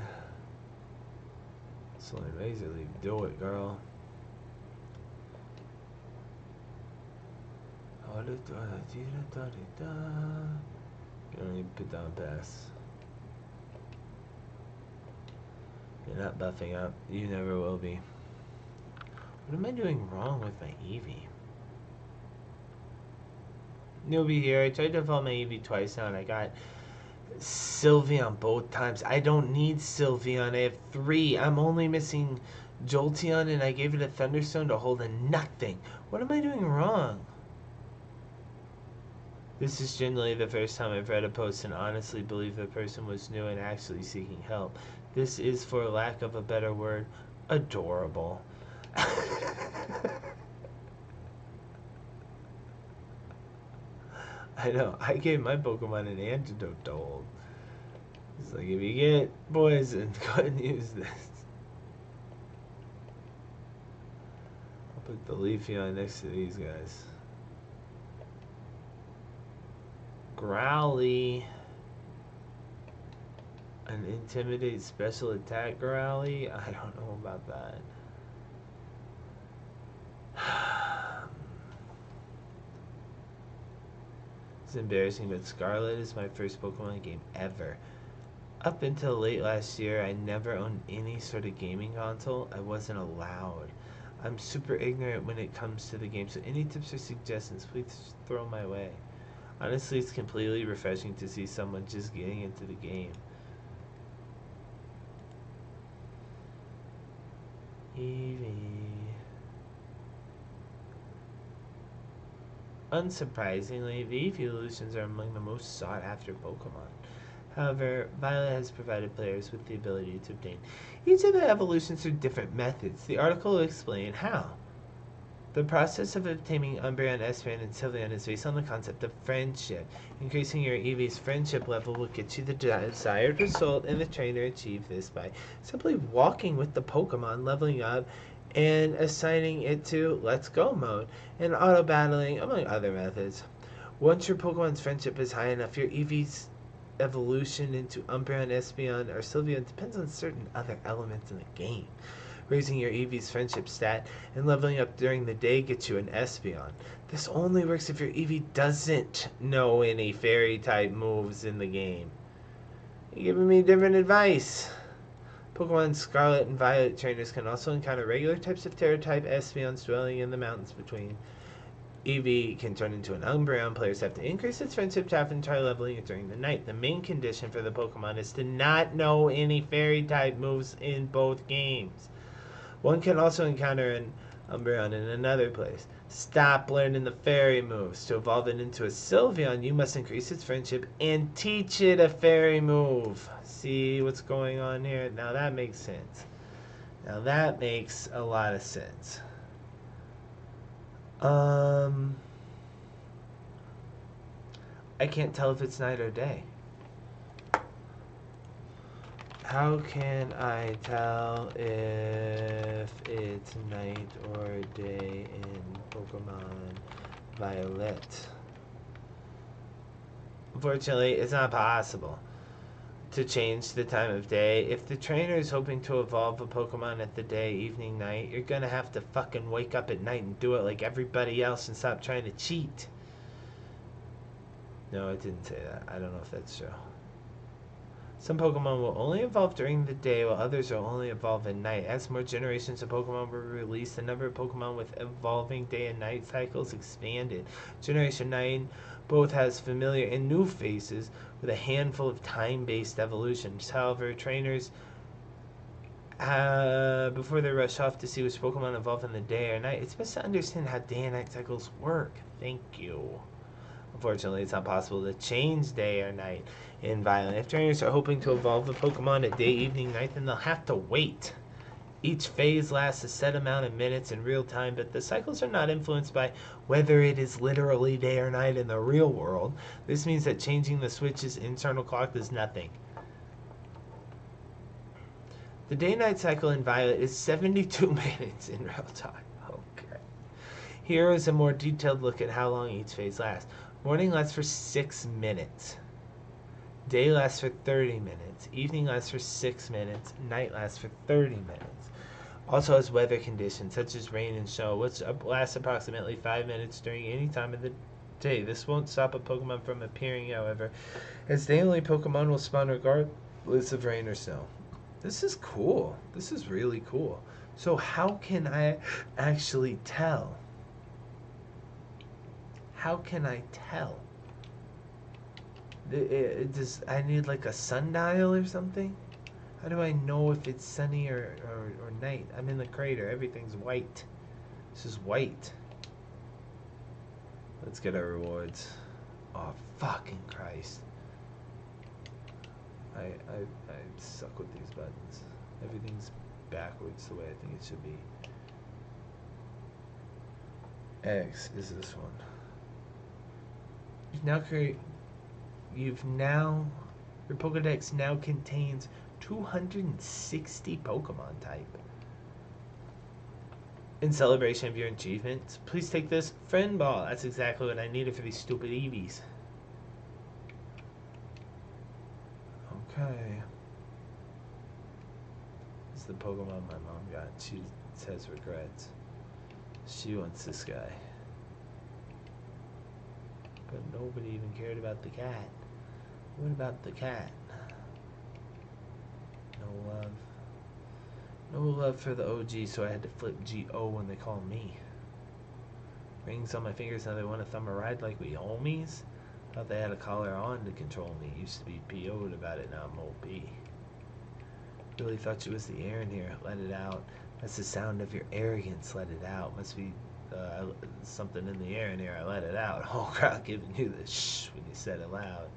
Slowly Razor Leaf, do it, girl. You don't need to put down pass. You're not buffing up. You never will be. What am I doing wrong with my Eevee? Newbie here. I tried to evolve my Eevee twice now and I got Sylveon both times. I don't need Sylveon. I have 3. I'm only missing Jolteon and I gave it a Thunderstone to hold a nothing. What am I doing wrong? This is generally the first time I've read a post and honestly believe the person was new and actually seeking help. This is, for lack of a better word, adorable. I know, I gave my Pokemon an antidote to hold. It's like, if you get poison, go ahead and use this. I'll put the Leafeon next to these guys. Growly. An intimidate special attack Growly? I don't know about that. It's embarrassing, but Scarlet is my first Pokemon game ever. Up until late last year, I never owned any sort of gaming console. I wasn't allowed. I'm super ignorant when it comes to the game, so any tips or suggestions, please throw my way. Honestly, it's completely refreshing to see someone just getting into the game. Eevee. Unsurprisingly, the Eevee evolutions are among the most sought after Pokemon. However, Violet has provided players with the ability to obtain each of the evolutions through different methods. The article will explain how. The process of obtaining Umbreon, Espeon, and Sylveon is based on the concept of friendship. Increasing your Eevee's friendship level will get you the desired result, and the trainer achieves this by simply walking with the Pokemon, leveling up, and assigning it to Let's Go mode, and auto-battling, among other methods. Once your Pokemon's friendship is high enough, your Eevee's evolution into Umbreon, Espeon, or Sylveon depends on certain other elements in the game. Raising your Eevee's friendship stat and leveling up during the day gets you an Espeon. This only works if your Eevee doesn't know any fairy type moves in the game. You're giving me different advice. Pokemon Scarlet and Violet trainers can also encounter regular types of Terra-type Espeons dwelling in the mountains between. Eevee can turn into an Umbreon. Players have to increase its friendship tap and try leveling it during the night. The main condition for the Pokemon is to not know any Fairy-type moves in both games. One can also encounter an Umbreon in another place. Stop learning the Fairy moves. To evolve it into a Sylveon, you must increase its friendship and teach it a Fairy move. See what's going on here? Now that makes sense. Now that makes a lot of sense. I can't tell if it's night or day. How can I tell if it's night or day in Pokemon Violet? Unfortunately, it's not possible to change the time of day. If the trainer is hoping to evolve a Pokemon at the day, evening, night, you're gonna have to fucking wake up at night and do it like everybody else and stop trying to cheat. No, it didn't say that. I don't know if that's true. Some Pokemon will only evolve during the day, while others will only evolve at night. As more generations of Pokemon were released, the number of Pokemon with evolving day and night cycles expanded. Generation 9 both has familiar and new faces, with a handful of time-based evolutions. However, trainers, before they rush off to see which Pokemon evolve in the day or night, it's best to understand how day and night cycles work. Thank you. Unfortunately, it's not possible to change day or night in Violet. If trainers are hoping to evolve a Pokemon at day, evening, night, then they'll have to wait. Each phase lasts a set amount of minutes in real time, but the cycles are not influenced by whether it is literally day or night in the real world. This means that changing the Switch's internal clock does nothing. The day-night cycle in Violet is 72 minutes in real time. Okay. Here is a more detailed look at how long each phase lasts. Morning lasts for 6 minutes. Day lasts for 30 minutes. Evening lasts for 6 minutes. Night lasts for 30 minutes. Also has weather conditions such as rain and snow, which lasts approximately 5 minutes during any time of the day. This won't stop a Pokemon from appearing, however, as day-only Pokemon will spawn regardless of rain or snow. This is cool. This is really cool. So how can I actually tell? How can I tell? Does I need like a sundial or something? How do I know if it's sunny or night? I'm in the crater. Everything's white. This is white. Let's get our rewards. Oh, fucking Christ. I suck with these buttons. Everything's backwards the way I think it should be. X is this one. Your Pokedex now contains 260 Pokemon type. In celebration of your achievements, please take this friend ball. That's exactly what I needed for these stupid Eevees. Okay. This is the Pokemon my mom got. She says regrets. She wants this guy. But nobody even cared about the cat. What about the cat? No love. No love for the OG, so I had to flip G-O when they call me. Rings on my fingers, now they want to thumb a ride like we homies? Thought they had a collar on to control me. Used to be PO'd about it, now I'm OP. Really thought she was the air in here. Let it out. That's the sound of your arrogance. Let it out. Must be something in the air in here. I let it out. Whole crowd giving you the shh when you said it loud.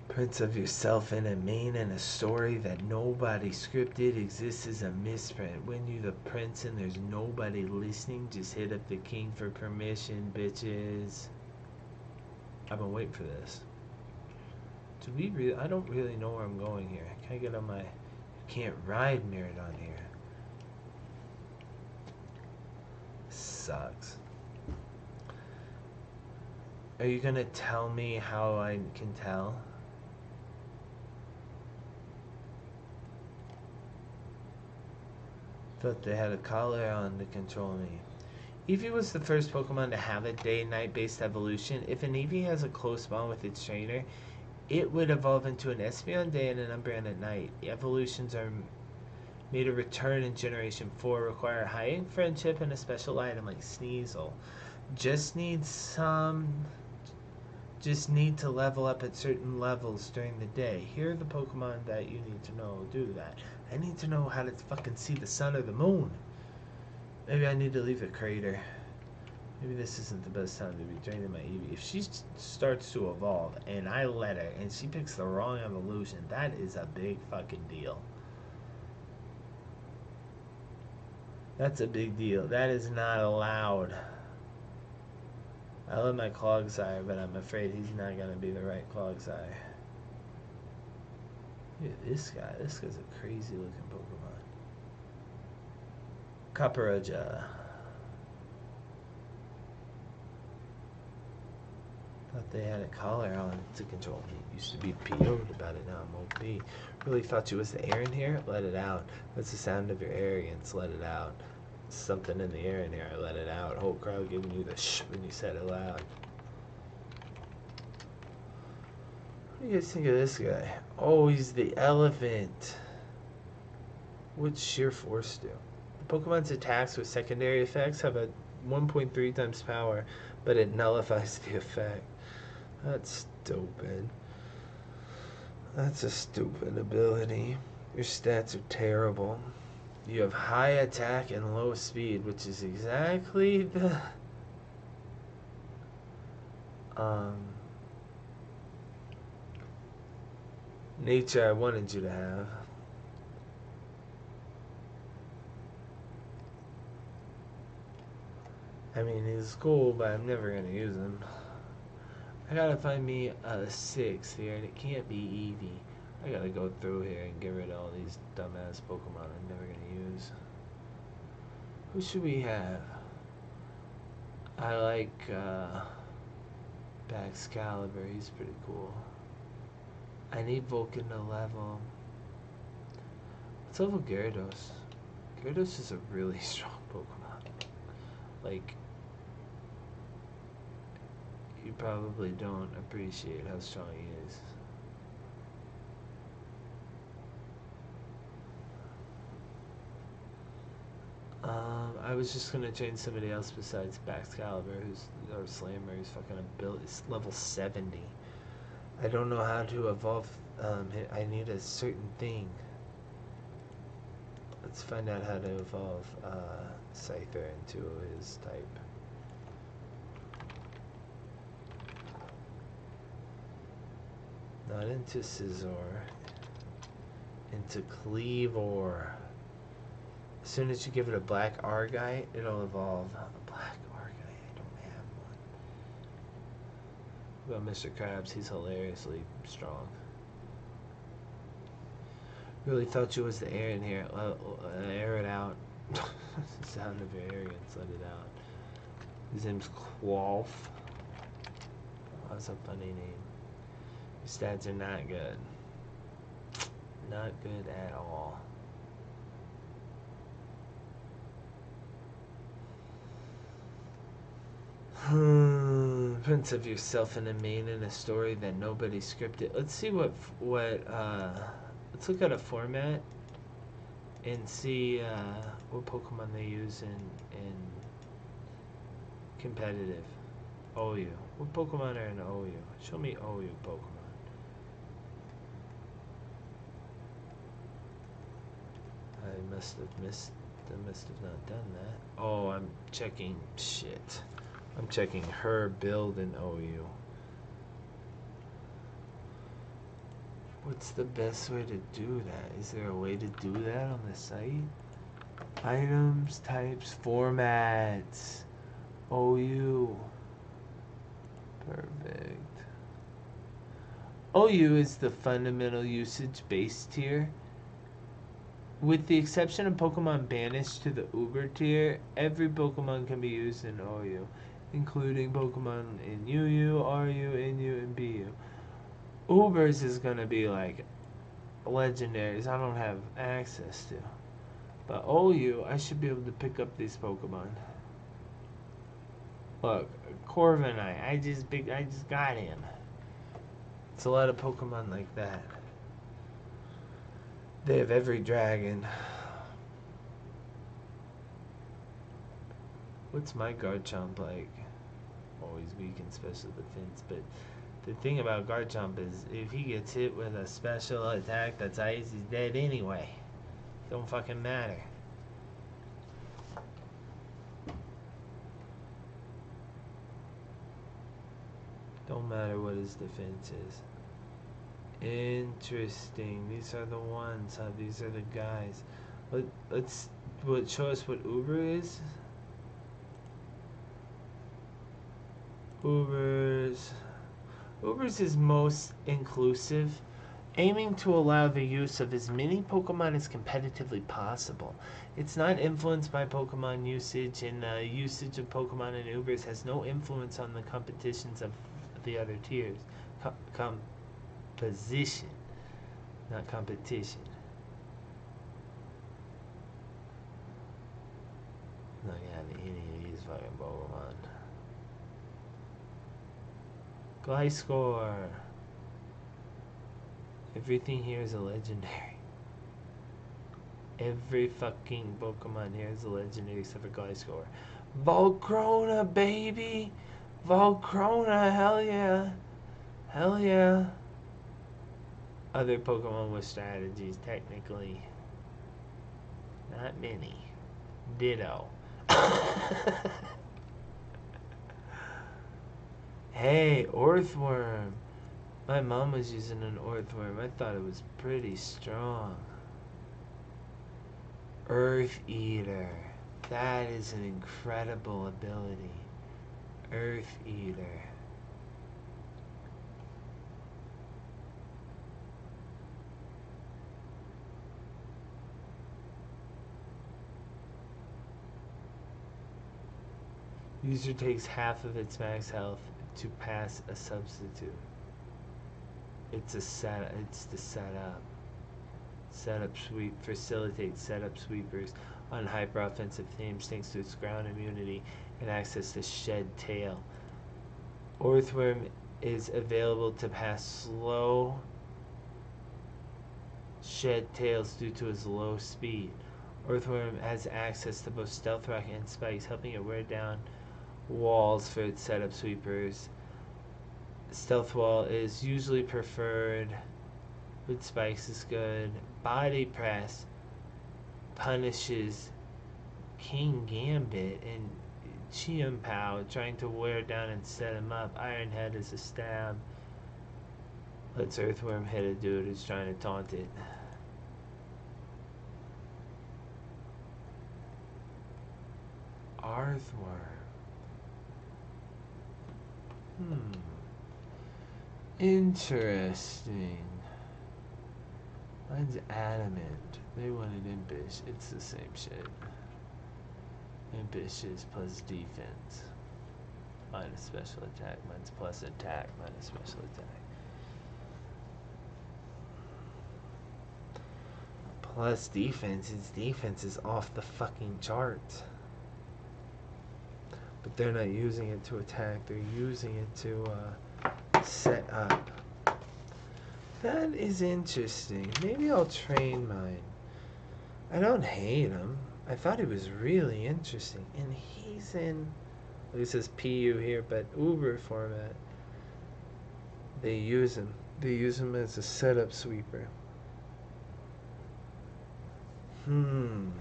Prints of yourself in a main and a story that nobody scripted exists as a misprint. When you're the prince and there's nobody listening, just hit up the king for permission, bitches. I've been waiting for this. Do we really? I don't really know where I'm going here. Can I get on my can't ride merit on here? Sucks. Are you gonna tell me how I can tell? Thought they had a collar on to control me. Eevee was the first Pokemon to have a day-night based evolution. If an Eevee has a close bond with its trainer, It would evolve into an Espeon day and an Umbreon at night. Evolutions are made a return in Generation 4, require high friendship and a special item like Sneasel. Just need to level up at certain levels during the day. Here are the Pokemon that you need to know do that. I need to know how to fucking see the sun or the moon. Maybe I need to leave a crater. Maybe this isn't the best time to be draining my Eevee. If she starts to evolve and I let her and she picks the wrong evolution, that is a big fucking deal. That's a big deal. That is not allowed. I love my Clogsire, but I'm afraid he's not going to be the right Clogsire. Look at this guy. This guy's a crazy looking Pokemon. Caparoja. Thought they had a collar on to control me. Used to be PO'd about it, now I'm OP. Really thought you was the air in here? Let it out. That's the sound of your arrogance. Let it out. Something in the air in here. Let it out. Whole crowd giving you the shh when you said it loud. What do you guys think of this guy? Oh, he's the elephant. What's sheer force do? The Pokemon's attacks with secondary effects have a 1.3 times power, but it nullifies the effect. That's stupid. That's a stupid ability. Your stats are terrible. You have high attack and low speed, which is exactly the nature I wanted you to have. I mean, he's cool, but I'm never gonna use him. I gotta find me a 6th here, and it can't be Eevee. I gotta go through here and get rid of all these dumbass Pokemon I'm never gonna use. Who should we have? I like Baxcalibur, he's pretty cool. I need Vulcan to level. Let's level Gyarados. Gyarados is a really strong Pokemon. Like, you probably don't appreciate how strong he is. I was just gonna train somebody else besides Baxcalibur, or Slammer, who's fucking is level 70. I don't know how to evolve. I need a certain thing. Let's find out how to evolve Scyther into his type. Not into Scizor. Into Cleavor. As soon as you give it a black Argite, it'll evolve. A black Argite, I don't have one. What about Mr. Krabs? He's hilariously strong. Really thought you was the air in here. Air it out. The sound of your arrogance, let it out. His name's Qualf. Oh, that's a funny name. Your stats are not good. Not good at all. Prince of yourself in a main in a story that nobody scripted. Let's see let's look at a format and see what Pokemon they use in competitive. OU. What Pokemon are in OU? Show me OU Pokemon. I must have not done that. Oh, I'm checking shit. I'm checking her build in OU. What's the best way to do that? Is there a way to do that on the site? Items, types, formats. OU. Perfect. OU is the fundamental usage base tier. With the exception of Pokemon banished to the Uber tier, every Pokemon can be used in OU, including Pokemon in UU, RU, NU, and BU. Ubers is gonna be like legendaries I don't have access to. But OU, I should be able to pick up these Pokemon. Look, Corviknight, I just got him. It's a lot of Pokemon like that. They have every dragon. What's my Garchomp like? Always weak in special defense, but the thing about Garchomp is if he gets hit with a special attack that's ice, he's dead anyway. Don't fucking matter. Don't matter what his defense is. Interesting. These are the ones, huh? These are the guys. Let's show us what Uber is. Uber's is most inclusive, aiming to allow the use of as many Pokemon as competitively possible. It's not influenced by Pokemon usage, and usage of Pokemon in Ubers has no influence on the competitions of the other tiers. Composition, not competition. Not gonna have any of these fucking Pokemon. Gliscor. Everything here is a legendary. Every fucking Pokemon here is a legendary except for Gliscor. Volcrona, baby! Volcrona, hell yeah! Hell yeah! Other Pokemon with strategies, technically. Not many. Ditto. Hey, Orthworm. My mom was using an Orthworm. I thought it was pretty strong. Earth Eater. That is an incredible ability. Earth Eater. User takes half of its max health to pass a substitute. It's the setup. Setup sweep facilitates setup sweepers on hyper offensive teams thanks to its ground immunity and access to shed tail. Orthworm is available to pass slow shed tails due to its low speed. Orthworm has access to both Stealth Rock and Spikes, helping it wear down walls for its setup sweepers. Stealth Wall is usually preferred, but Spikes is good. Body Press punishes King Gambit and Chiampao, trying to wear down and set him up. Iron Head is a stab. Lets Earthworm hit a dude who's trying to taunt it. Earthworm. Interesting. Mine's adamant. They wanted Impish. It's the same shit. Impish is plus defense. Minus special attack. Mine's plus attack. Minus special attack. Plus defense. Its defense is off the fucking charts. But they're not using it to attack. They're using it to set up. That is interesting. Maybe I'll train mine. I don't hate him. I thought he was really interesting. And he's in, it says PU here, but Uber format. They use him. They use him as a setup sweeper. When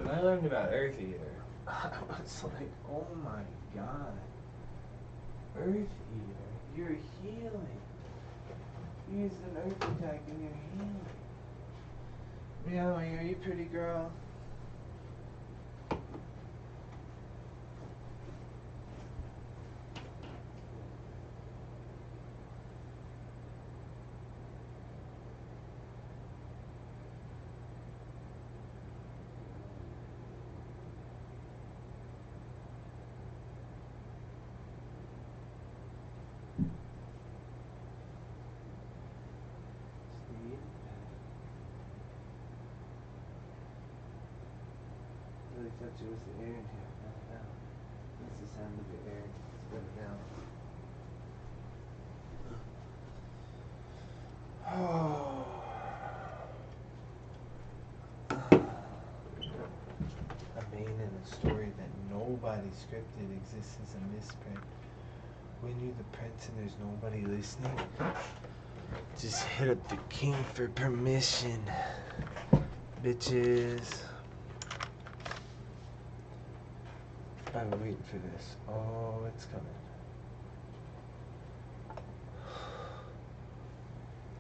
I learned about Earth Eater, I was like, oh my god. Earth Eater, you're healing. You used an earth attack and you're healing. Meowing, are you pretty girl? I thought it was the air in here. No. That's the sound of the air. It's better now. scripted exists as a misprint. When you the prints and there's nobody listening, just hit up the king for permission, bitches. I'm waiting for this. Oh, it's coming.